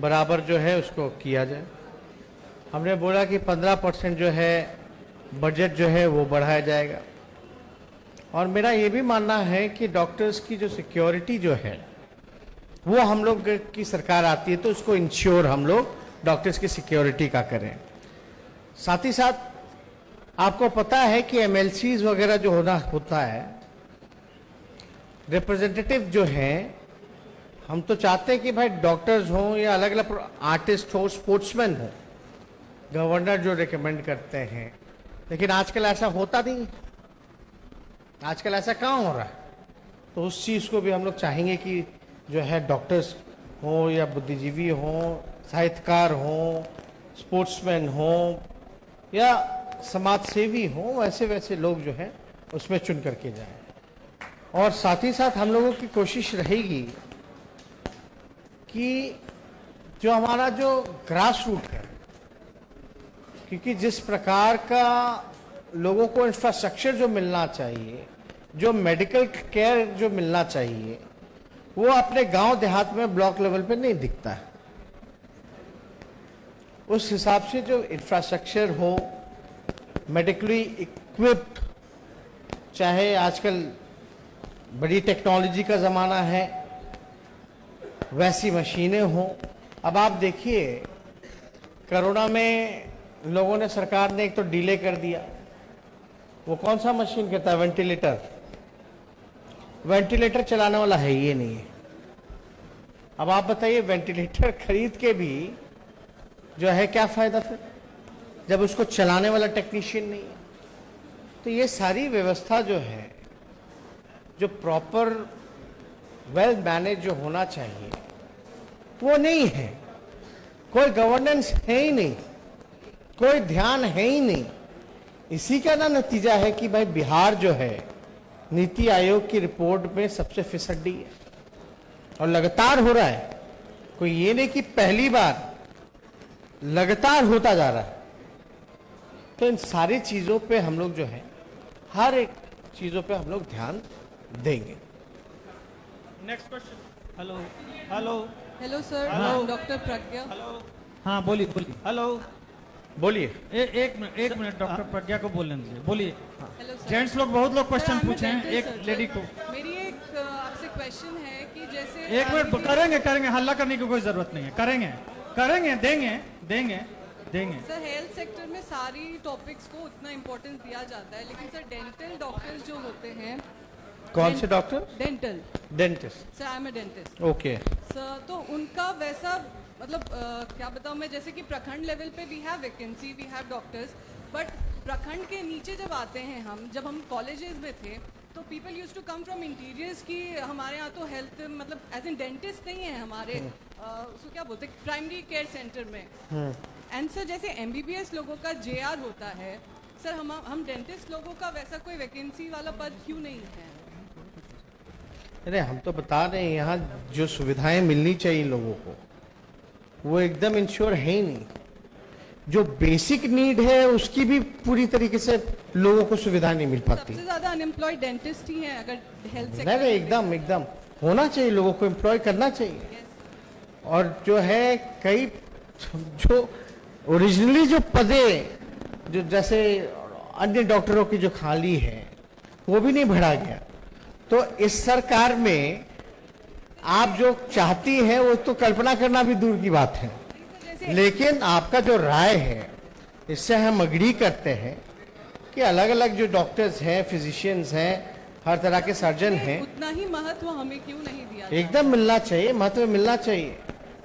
Speaker 1: बराबर जो है उसको किया जाए। हमने बोला कि 15% जो है बजट जो है वो बढ़ाया जाएगा। और मेरा ये भी मानना है कि डॉक्टर्स की जो सिक्योरिटी जो है वो हम लोग की सरकार आती है तो उसको इंश्योर हम लोग डॉक्टर्स की सिक्योरिटी का करें। साथ ही साथ आपको पता है कि एमएलसीज वगैरह जो होता है, रिप्रेजेंटेटिव जो हैं, हम तो चाहते हैं कि भाई डॉक्टर्स हों या अलग अलग आर्टिस्ट हो, स्पोर्ट्समैन हो, गवर्नर जो रिकमेंड करते हैं। लेकिन आजकल ऐसा होता नहीं, आजकल ऐसा कहाँ हो रहा है। तो उस चीज़ को भी हम लोग चाहेंगे कि जो है डॉक्टर्स हो या बुद्धिजीवी हो, साहित्यकार हो, स्पोर्ट्समैन हो या समाज सेवी हो, वैसे वैसे लोग जो है उसमें चुन करके जाएं। और साथ ही साथ हम लोगों की कोशिश रहेगी कि जो हमारा जो ग्रास रूट है, क्योंकि जिस प्रकार का लोगों को इंफ्रास्ट्रक्चर जो मिलना चाहिए, जो मेडिकल केयर जो मिलना चाहिए, वो अपने गांव देहात में ब्लॉक लेवल पे नहीं दिखता है। उस हिसाब से जो इंफ्रास्ट्रक्चर हो, मेडिकली इक्विप्ड, चाहे आजकल बड़ी टेक्नोलॉजी का ज़माना है, वैसी मशीनें हों। अब आप देखिए, कोरोना में लोगों ने, सरकार ने एक तो डिले कर दिया, वो कौन सा मशीन कहता है, वेंटिलेटर चलाने वाला है ये नहीं है। अब आप बताइए, वेंटिलेटर खरीद के भी जो है क्या फायदा फिर, जब उसको चलाने वाला टेक्नीशियन नहीं है। तो ये सारी व्यवस्था जो है, जो प्रॉपर वेल मैनेज जो होना चाहिए, वो नहीं है। कोई गवर्नेंस है ही नहीं, कोई ध्यान है ही नहीं। इसी का ना नतीजा है कि भाई बिहार जो है नीति आयोग की रिपोर्ट में सबसे फिसड्डी है और लगातार हो रहा है। कोई ये नहीं कि पहली बार, लगातार होता जा रहा है। तो इन सारी चीजों पे हम लोग जो है, हर एक चीजों पे हम लोग ध्यान देंगे।
Speaker 9: Next question. Hello hello
Speaker 11: hello sir, doctor Pragya.
Speaker 9: Hello, हाँ बोलिए बोलिए। हेलो
Speaker 1: बोलिए।
Speaker 9: एक मिनट डॉक्टर प्रज्ञा को बोलने दीजिए, बोलिए।
Speaker 11: Hello sir.
Speaker 9: जेंट्स लोग बहुत लोग क्वेश्चन
Speaker 11: सर,
Speaker 9: पूछे हैं,
Speaker 11: I'm a
Speaker 9: एक
Speaker 11: dental
Speaker 9: लेडी
Speaker 11: sir.
Speaker 9: को।
Speaker 11: मेरी एक आपसे क्वेश्चन है कि जैसे
Speaker 9: एक मिनट, करेंगे, हल्ला करने की कोई जरूरत नहीं है, करेंगे, देंगे।
Speaker 11: सर, हेल्थ सेक्टर में सारी टॉपिक्स को उतना इम्पोर्टेंस दिया जाता है, लेकिन सर डेंटल डॉक्टर्स जो होते हैं।
Speaker 1: कौन से doctor?
Speaker 11: Dental
Speaker 1: dentist.
Speaker 11: Sir, I am a dentist.
Speaker 1: Okay
Speaker 11: sir, तो उनका वैसा मतलब क्या बताऊं मैं, जैसे कि प्रखंड लेवल पे we have vacancy, we have doctors, but प्रखंड के नीचे जब आते हैं जब हम कॉलेजेस में थे, तो people use to come from interiors की हमारे यहाँ तो हेल्थ मतलब एज इन डेंटिस्ट नहीं है हमारे, उसको क्या बोलते हैं, प्राइमरी केयर सेंटर में। एंड सर, जैसे एमबीबीएस लोगों का जेआर होता है, सर हम डेंटिस्ट लोगों का वैसा कोई वैकेंसी वाला पद क्यों नहीं है?
Speaker 1: अरे हम तो बता रहे हैं, यहाँ जो सुविधाएं मिलनी चाहिए लोगों को वो एकदम इंश्योर है ही नहीं। जो बेसिक नीड है उसकी भी पूरी तरीके से लोगों को सुविधा नहीं मिल पाती।
Speaker 11: सबसे ज्यादा अनएम्प्लॉयड डेंटिस्ट ही हैं अगर हेल्थ
Speaker 1: नहीं
Speaker 11: सेक्टर
Speaker 1: नहीं, एकदम एकदम होना चाहिए, लोगों को एम्प्लॉय करना चाहिए। और जो है कई जो ओरिजिनली जो पदे जो जैसे अन्य डॉक्टरों की जो खाली है वो भी नहीं भरा गया। तो इस सरकार में आप जो चाहती हैं वो तो कल्पना करना भी दूर की बात है, लेकिन आपका जो राय है इससे हम अग्री करते हैं कि अलग अलग जो डॉक्टर्स हैं, फिजिशियंस हैं, हर तरह के सर्जन हैं,
Speaker 11: उतना ही महत्व हमें क्यों नहीं दिया?
Speaker 1: एकदम मिलना चाहिए, महत्व मिलना चाहिए।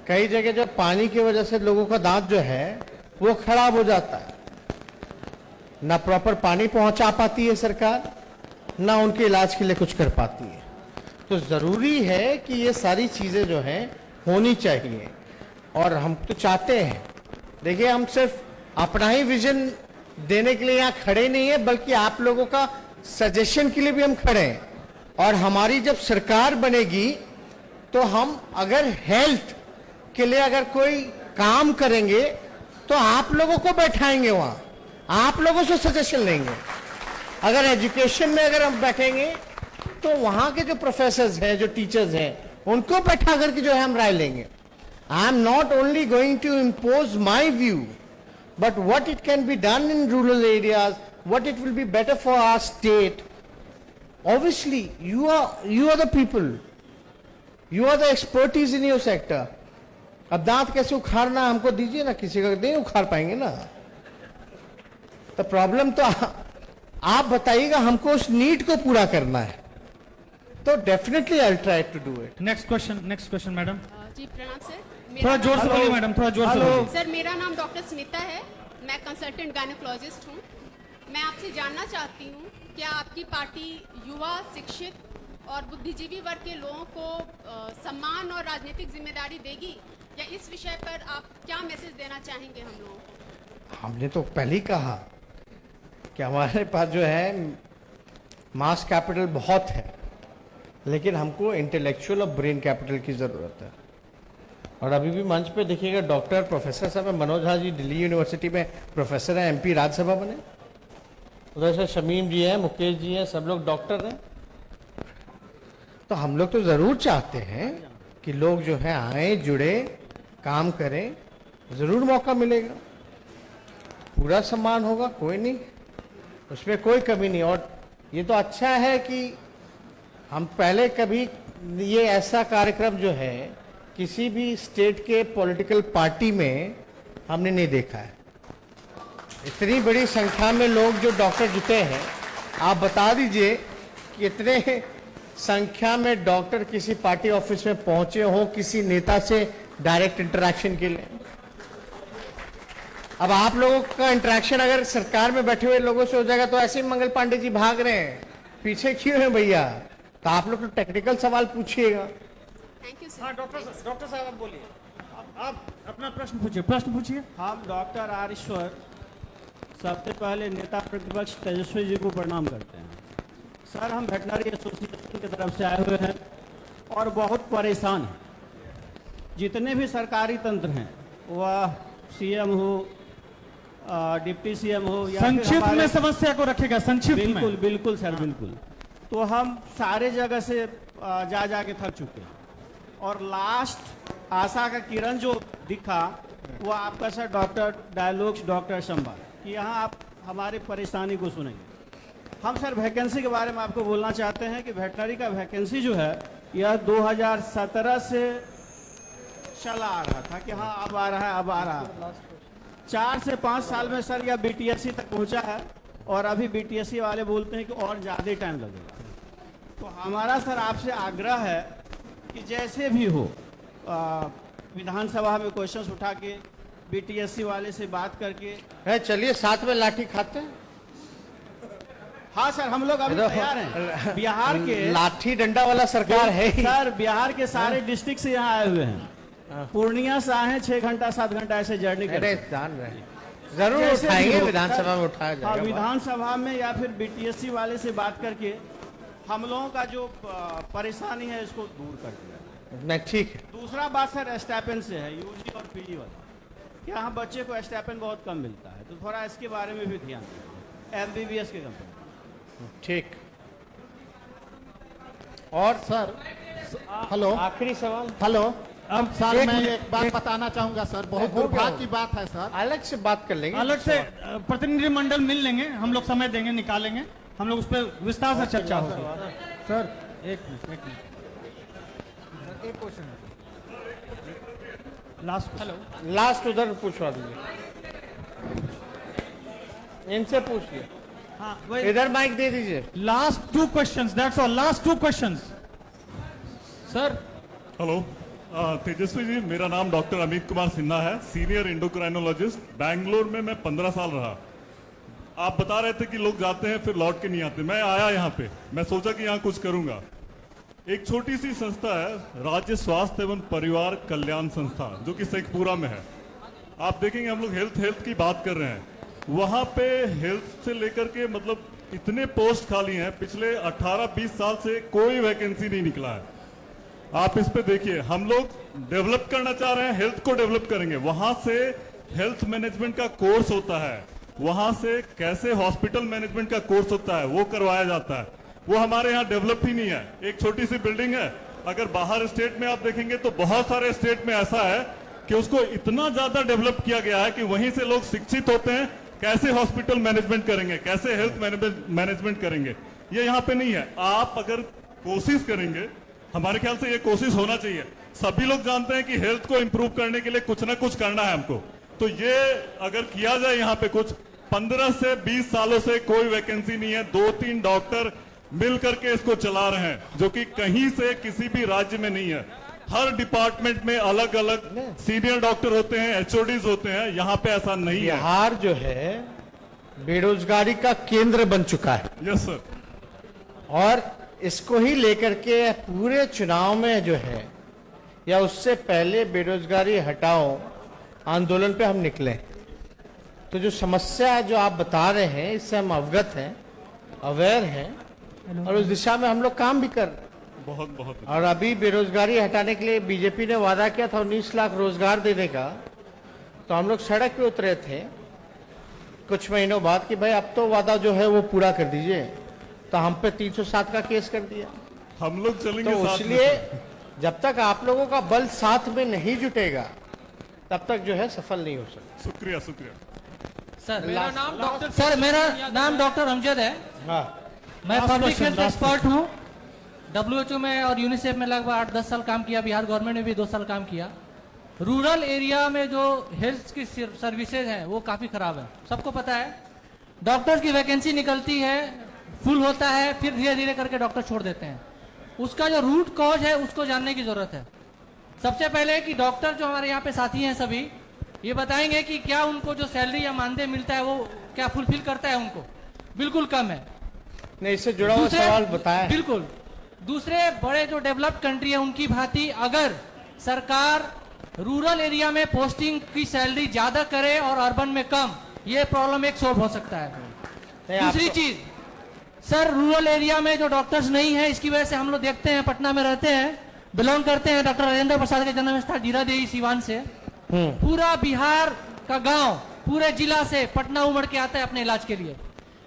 Speaker 1: कई जगह जो पानी की वजह से लोगों का दांत जो है वो खराब हो जाता है, ना प्रॉपर पानी पहुंचा पाती है सरकार, ना उनके इलाज के लिए कुछ कर पाती है। तो जरूरी है कि ये सारी चीजें जो हैं होनी चाहिए। और हम तो चाहते हैं, देखिए हम सिर्फ अपना ही विजन देने के लिए यहाँ खड़े नहीं है, बल्कि आप लोगों का सजेशन के लिए भी हम खड़े हैं। और हमारी जब सरकार बनेगी तो हम अगर हेल्थ के लिए अगर कोई काम करेंगे तो आप लोगों को बैठाएंगे वहां, आप लोगों से सजेशन लेंगे। अगर एजुकेशन में अगर हम बैठेंगे तो वहां के जो प्रोफेसर्स हैं, जो टीचर्स हैं, उनको बैठा करके जो है हम राय लेंगे। I am not only going to impose my view, but what it can be done in rural areas, what it will be better for our state. Obviously, you are the people, you are the expertise in your sector. अब दांत कैसे उखाड़ना हमको दीजिए ना, किसी का नहीं उखाड़ पाएंगे ना। तो प्रॉब्लम तो आप बताइएगा, हमको उस नीड को पूरा करना है, तो definitely I will try to do it.
Speaker 9: Next question madam.
Speaker 12: जी प्रणाम सर।
Speaker 9: थोड़ा जोर से बोलिए मैडम, थोड़ा जोर से बोलिए।
Speaker 12: सर मेरा नाम डॉक्टर स्मिता है, मैं कंसल्टेंट गायनेकोलॉजिस्ट हूँ। मैं आपसे जानना चाहती हूँ, क्या आपकी पार्टी युवा, शिक्षित और बुद्धिजीवी वर्ग के लोगों को सम्मान और राजनीतिक जिम्मेदारी देगी, या इस विषय पर आप क्या मैसेज देना चाहेंगे हम लोगों को?
Speaker 1: हमने तो पहले ही कहा कि हमारे पास जो है मास कैपिटल बहुत है, लेकिन हमको इंटेलेक्चुअल और ब्रेन कैपिटल की जरूरत है। और अभी भी मंच पे देखिएगा डॉक्टर प्रोफेसर साहब है, मनोज झा जी दिल्ली यूनिवर्सिटी में प्रोफेसर हैं, एमपी राज्यसभा बने, उधर से शमीम जी हैं, मुकेश जी हैं, सब लोग डॉक्टर हैं। तो हम लोग तो जरूर चाहते हैं कि लोग जो है आए, जुड़े, काम करें, जरूर मौका मिलेगा, पूरा सम्मान होगा, कोई नहीं, उसमें कोई कमी नहीं। और ये तो अच्छा है कि हम पहले कभी ये ऐसा कार्यक्रम जो है किसी भी स्टेट के पॉलिटिकल पार्टी में हमने नहीं देखा है। इतनी बड़ी संख्या में लोग जो डॉक्टर जुटे हैं, आप बता दीजिए कि इतने संख्या में डॉक्टर किसी पार्टी ऑफिस में पहुंचे हों किसी नेता से डायरेक्ट इंटरेक्शन के लिए। अब आप लोगों का इंटरेक्शन अगर सरकार में बैठे हुए लोगों से हो जाएगा तो ऐसे ही मंगल पांडे जी भाग रहे हैं, पीछे क्यों है भैया? तो आप लोग तो टेक्निकल सवाल पूछिएगा।
Speaker 9: हाँ डॉक्टर साहब आप बोलिए, आप अपना प्रश्न पूछिए।
Speaker 13: हम डॉक्टर आर ईश्वर सबसे पहले नेता प्रतिपक्ष तेजस्वी जी को प्रणाम करते हैं। सर हम वेटनरी एसोसिएशन की तरफ से आए हुए हैं और बहुत परेशान हैं। जितने भी सरकारी तंत्र हैं, वह सीएम हो, डिप्टी सीएम हो, या
Speaker 9: संक्षिप्त में समस्या को रखेगा, संक्षिप्त में।
Speaker 13: बिल्कुल सर, बिल्कुल। तो हम सारे जगह से जा के थक चुके हैं और लास्ट आशा का किरण जो दिखा वो आपका सर डॉक्टर डायलॉग्स डॉक्टर संवाद, कि यहाँ आप हमारी परेशानी को सुनेंगे। हम सर वैकेंसी के बारे में आपको बोलना चाहते हैं कि वेटनरी का वैकेंसी जो है यह 2017 से चला आ रहा था कि हाँ अब आ रहा है, अब आ रहा है। 4 से 5 साल में सर यह बीटीएससी तक पहुंचा है और अभी बीटीएससी वाले बोलते हैं कि और ज़्यादा टाइम लगेगा। तो हमारा सर आपसे आग्रह है कि जैसे भी हो विधानसभा में क्वेश्चंस उठा के बीटीएससी वाले से बात करके
Speaker 1: चलिए साथ में लाठी खाते हैं।
Speaker 13: हाँ सर हम लोग अभी तैयार हैं। बिहार के
Speaker 1: लाठी डंडा वाला सरकार है
Speaker 13: सर, बिहार के सारे डिस्ट्रिक्ट से यहाँ आए हुए हैं। पूर्णिया से आए हैं, 6 घंटा 7 घंटा ऐसे जर्नी करते हैं।
Speaker 1: जरूर उठाएंगे, विधानसभा में उठाया जाएगा।
Speaker 13: विधानसभा में या फिर बीटीएससी वाले से बात करके हम लोगों का जो परेशानी है इसको दूर कर दिया।
Speaker 1: नहीं ठीक है।
Speaker 13: दूसरा बात सर स्टाइपेंड से है, यूजी और पीजी वाला। कि यहाँ बच्चे को स्टाइपेंड बहुत कम मिलता है, तो थोड़ा इसके बारे में भी ध्यान दें MBBS के कंपेयर।
Speaker 1: ठीक। और
Speaker 8: सर हेलो,
Speaker 1: आखिरी सवाल।
Speaker 8: हेलो
Speaker 9: अब
Speaker 8: सर
Speaker 1: एक
Speaker 8: मैं
Speaker 1: मिनट,
Speaker 8: एक बात बताना चाहूंगा सर, बहुत दुर्भाग्य की बात है सर।
Speaker 1: अलग से बात कर लेंगे,
Speaker 9: अलग से प्रतिनिधिमंडल मिल लेंगे, हम लोग समय देंगे, निकालेंगे, हम लोग उस पर विस्तार से चर्चा होगी। सर एक मिनट एक क्वेश्चन है लास्ट। हेलो
Speaker 1: लास्ट उधर पूछवा दीजिए, इनसे पूछिए।
Speaker 9: हाँ
Speaker 1: इधर माइक दे दीजिए।
Speaker 9: Last 2 questions, that's all, last 2 questions. Sir
Speaker 14: hello Tejasvi ji, मेरा नाम डॉक्टर अमित कुमार सिन्हा है, सीनियर इंडोक्राइनोलॉजिस्ट। बैंगलोर में मैं 15 साल रहा। आप बता रहे थे कि लोग जाते हैं फिर लौट के नहीं आते। मैं आया यहाँ पे, मैं सोचा कि यहाँ कुछ करूंगा। एक छोटी सी संस्था है, राज्य स्वास्थ्य एवं परिवार कल्याण संस्था, जो कि शेखपुरा में है। आप देखेंगे हम लोग हेल्थ की बात कर रहे हैं, वहां पे हेल्थ से लेकर के मतलब इतने पोस्ट खाली हैं, पिछले 18-20 साल से कोई वैकेंसी नहीं निकला है। आप इस पे देखिए, हम लोग डेवलप करना चाह रहे हैं, हेल्थ को डेवलप करेंगे, वहां से हेल्थ मैनेजमेंट का कोर्स होता है, वहां से कैसे हॉस्पिटल मैनेजमेंट का कोर्स होता है वो करवाया जाता है, वो हमारे यहाँ डेवलप ही नहीं है। एक छोटी सी बिल्डिंग है, अगर बाहर स्टेट में आप देखेंगे तो बहुत सारे स्टेट में ऐसा है कि उसको इतना ज्यादा डेवलप किया गया है कि वहीं से लोग शिक्षित होते हैं, कैसे हॉस्पिटल मैनेजमेंट करेंगे, कैसे हेल्थ मैनेजमेंट करेंगे, ये यहाँ पे नहीं है। आप अगर कोशिश करेंगे, हमारे ख्याल से ये कोशिश होना चाहिए। सभी लोग जानते हैं कि हेल्थ को इंप्रूव करने के लिए कुछ ना कुछ करना है हमको, तो ये अगर किया जाए यहाँ पे कुछ, 15 से 20 सालों से कोई वैकेंसी नहीं है, 2-3 डॉक्टर मिल करके इसको चला रहे हैं, जो कि कहीं से किसी भी राज्य में नहीं है। हर डिपार्टमेंट में अलग अलग सीनियर डॉक्टर होते हैं, HODs होते हैं, यहाँ पे ऐसा नहीं है।
Speaker 1: बिहार जो है बेरोजगारी का केंद्र बन चुका है।
Speaker 14: Yes sir.
Speaker 1: और इसको ही लेकर के पूरे चुनाव में जो है या उससे पहले बेरोजगारी हटाओ आंदोलन पे हम निकले। तो जो समस्या है जो आप बता रहे हैं, इससे हम अवगत हैं, अवेयर हैं, और उस दिशा में हम लोग काम भी कर रहे हैं।
Speaker 14: बहुत
Speaker 1: और अभी बेरोजगारी हटाने के लिए बीजेपी ने वादा किया था 19 लाख रोजगार देने का, तो हम लोग सड़क पे उतरे थे कुछ महीनों बाद कि भाई अब तो वादा जो है वो पूरा कर दीजिए, तो हम पे 307 का केस कर दिया।
Speaker 14: हम लोग चलेंगे
Speaker 1: तो
Speaker 14: साथ में।
Speaker 1: इसलिए जब तक आप लोगों का बल साथ में नहीं जुटेगा तब तक जो है सफल नहीं हो सकता।
Speaker 14: शुक्रिया शुक्रिया।
Speaker 3: सर मेरा नाम डॉक्टर अमजद है।
Speaker 1: हाँ,
Speaker 3: मैं पब्लिक हेल्थ एक्सपर्ट हूँ। WHO में और यूनिसेफ में लगभग 8-10 साल काम किया, बिहार गवर्नमेंट में भी 2 साल काम किया। रूरल एरिया में जो हेल्थ की सर्विसेज हैं वो काफ़ी ख़राब है, सबको पता है। डॉक्टर्स की वैकेंसी निकलती है, फुल होता है, फिर धीरे धीरे करके डॉक्टर छोड़ देते हैं। उसका जो रूट कॉज है उसको जानने की ज़रूरत है। सबसे पहले कि डॉक्टर जो हमारे यहाँ पे साथी हैं सभी ये बताएंगे कि क्या उनको जो सैलरी या मानदेय मिलता है वो क्या फुलफिल करता है उनको? बिल्कुल कम है।
Speaker 1: नहीं, इससे जुड़ा हुआ सवाल बताया।
Speaker 3: बिल्कुल। दूसरे बड़े जो डेवलप्ड कंट्री है उनकी भांति अगर सरकार रूरल एरिया में पोस्टिंग की सैलरी ज्यादा करे और अर्बन में कम, ये प्रॉब्लम एक सॉल्व हो सकता है। दूसरी चीज, सर रूरल एरिया में जो डॉक्टर्स नहीं है, इसकी वजह से हम लोग देखते हैं, पटना में रहते हैं, बिलोंग करते हैं, डॉक्टर राजेंद्र प्रसाद के जन्म स्थान जीरादेई सीवान से। पूरा बिहार का गांव पूरे जिला से पटना उमड़ के आता है अपने इलाज के लिए।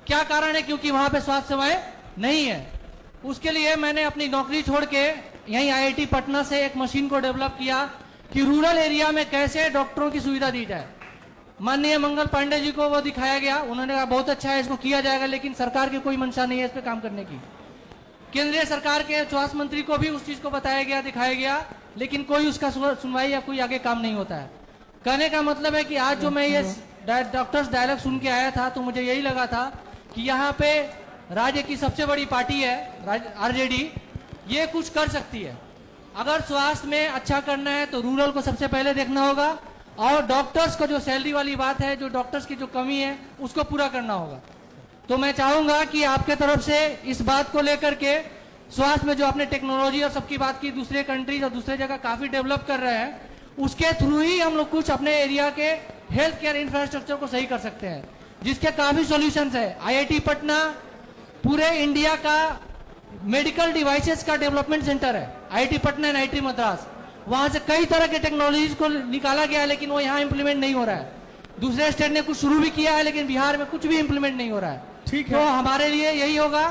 Speaker 3: क्या कारण है? क्योंकि वहां पे स्वास्थ्य सेवाएं नहीं है। उसके लिए मैंने अपनी नौकरी छोड़ के यहीं IIT पटना से एक मशीन को डेवलप किया कि रूरल एरिया में कैसे डॉक्टरों की सुविधा दी जाए। माननीय मंगल पांडे जी को वो दिखाया गया, उन्होंने कहा बहुत अच्छा है, इसको किया जाएगा, लेकिन सरकार की कोई मंशा नहीं है इस पे काम करने की। केंद्रीय सरकार के स्वास्थ्य मंत्री को भी उस चीज को बताया गया, दिखाया गया, लेकिन कोई उसका सुनवाई या कोई आगे काम नहीं होता है। कहने का मतलब है कि आज जो मैं ये डॉक्टर्स डायलॉग सुन के आया था तो मुझे यही लगा था कि यहाँ पे राज्य की सबसे बड़ी पार्टी है RJD, ये कुछ कर सकती है। अगर स्वास्थ्य में अच्छा करना है तो रूरल को सबसे पहले देखना होगा, और डॉक्टर्स को जो सैलरी वाली बात है, जो डॉक्टर्स की जो कमी है उसको पूरा करना होगा। तो मैं चाहूंगा कि आपके तरफ से इस बात को लेकर के स्वास्थ्य में जो आपने टेक्नोलॉजी और सबकी बात की, दूसरे कंट्रीज और दूसरे जगह काफी डेवलप कर रहे हैं, उसके थ्रू ही हम लोग कुछ अपने एरिया के हेल्थ केयर इंफ्रास्ट्रक्चर को सही कर सकते हैं, जिसके काफी सॉल्यूशंस है। IIT पटना पूरे इंडिया का मेडिकल डिवाइसेस का डेवलपमेंट सेंटर है, IIT Patna and IIT Madras. वहां से कई तरह के टेक्नोलॉजीज को निकाला गया है, लेकिन वो यहाँ इंप्लीमेंट नहीं हो रहा है। दूसरे स्टेट ने कुछ शुरू भी किया है, लेकिन बिहार में कुछ भी इंप्लीमेंट नहीं हो रहा है।
Speaker 6: ठीक
Speaker 3: है, तो हमारे लिए यही होगा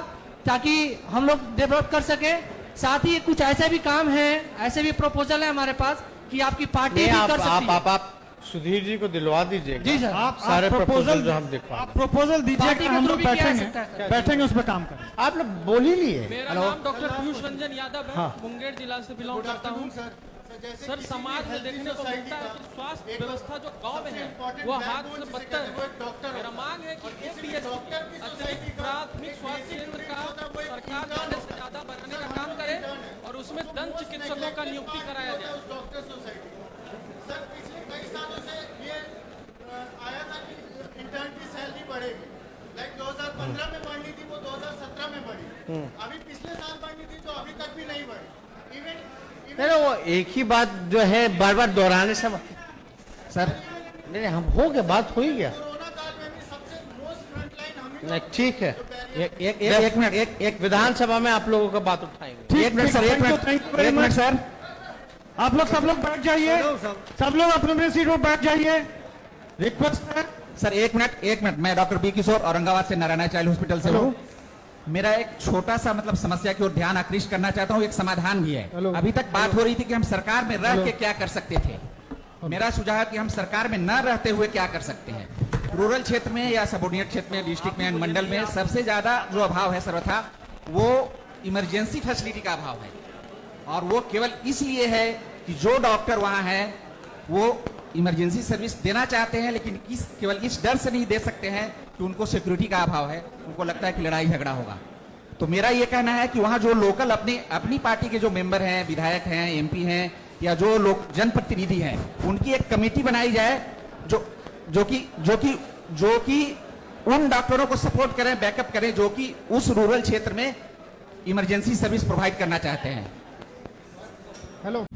Speaker 3: ताकि हम लोग डेवलप कर सके। साथ ही कुछ ऐसे भी काम है, ऐसे भी प्रपोजल है हमारे पास कि आपकी पार्टी भी कर सकती है।
Speaker 1: आप सुधीर जी को दिलवा दीजिए।
Speaker 3: जी सर,
Speaker 6: आप
Speaker 1: सारे
Speaker 6: प्रपोजल
Speaker 1: जो हम दिखवा,
Speaker 6: आप प्रपोजल दीजिए
Speaker 3: पार्टी
Speaker 6: कि
Speaker 3: के
Speaker 6: हम
Speaker 3: थ्रू
Speaker 6: लोग
Speaker 3: भी किया जा
Speaker 6: बैठेंगे
Speaker 3: सकता है, सर।
Speaker 6: बैठेंगे उस पर काम करें।
Speaker 1: आप लोग बोल ही लिए।
Speaker 15: मेरा नाम डॉक्टर पीयूष रंजन यादव है।
Speaker 1: हाँ।
Speaker 15: मुंगेर जिला से बिलोंग करता हूँ। सर, समाज में देखने को मिलता है कि स्वास्थ्य व्यवस्था जो गांव में है वो हाथ से बदतर है। मेरा मांग है कि APH अतिरिक्त प्राथमिक स्वास्थ्य केंद्र का सरकार ज्यादा से ज्यादा बनाने का काम करे और उसमें दंत चिकित्सकों का नियुक्ति कराया जाए।
Speaker 8: सर, पिछले कई सालों से ये आया था कि इंटर्न की सैलरी बढ़ेगी। लाइक 2015 में बढ़नी थी, वो 2017 में बढ़ी। अभी पिछले साल बढ़नी थी, जो अभी तक भी नहीं बढ़ी। इवन
Speaker 1: नहीं, वो एक ही बात जो है बार बार दोहराने से सर, नहीं हम हो गया, बात हो ही गया।
Speaker 8: कोरोना काल में भी सबसे मोस्ट फ्रंट लाइन हम ही
Speaker 1: नहीं, ठीक है।
Speaker 13: एक मिनट, एक
Speaker 1: विधानसभा में आप लोगों का बात उठाएंगे।
Speaker 13: एक मिनट सर, एक मिनट सर,
Speaker 6: आप लोग सब लोग बैठ जाइए, सब लोग अपने अपने सीट पर बैठ जाइए। रिक्वेस्ट है
Speaker 13: सर, एक मिनट। मैं डॉक्टर बी किशोर औरंगाबाद से नारायण चाइल्ड हॉस्पिटल से हूँ। मेरा एक छोटा सा मतलब समस्या की ओर ध्यान आकृष्ट करना चाहता हूँ, एक समाधान भी है। अभी तक बात हो रही थी कि हम सरकार में रह के क्या कर सकते थे। मेरा सुझाव है कि हम सरकार में न रहते हुए क्या कर सकते हैं। रूरल क्षेत्र में या सबऑर्डिनेट क्षेत्र में, डिस्ट्रिक्ट में, मंडल में सबसे ज्यादा जो अभाव है सर्वथा वो इमरजेंसी फैसिलिटी का अभाव है। और वो केवल इसलिए है कि जो डॉक्टर वहां है वो इमरजेंसी सर्विस देना चाहते हैं, लेकिन केवल इस डर से नहीं दे सकते हैं कि उनको सिक्योरिटी का अभाव है। उनको लगता है कि लड़ाई झगड़ा होगा। तो मेरा ये कहना है कि वहां जो लोकल अपनी पार्टी के जो मेंबर हैं, विधायक हैं, MP हैं या जो लोग जनप्रतिनिधि हैं, उनकी एक कमेटी बनाई जाए जो कि उन डॉक्टरों को सपोर्ट करें, बैकअप करें जो कि उस रूरल क्षेत्र में इमरजेंसी सर्विस प्रोवाइड करना चाहते हैं।
Speaker 8: हेलो।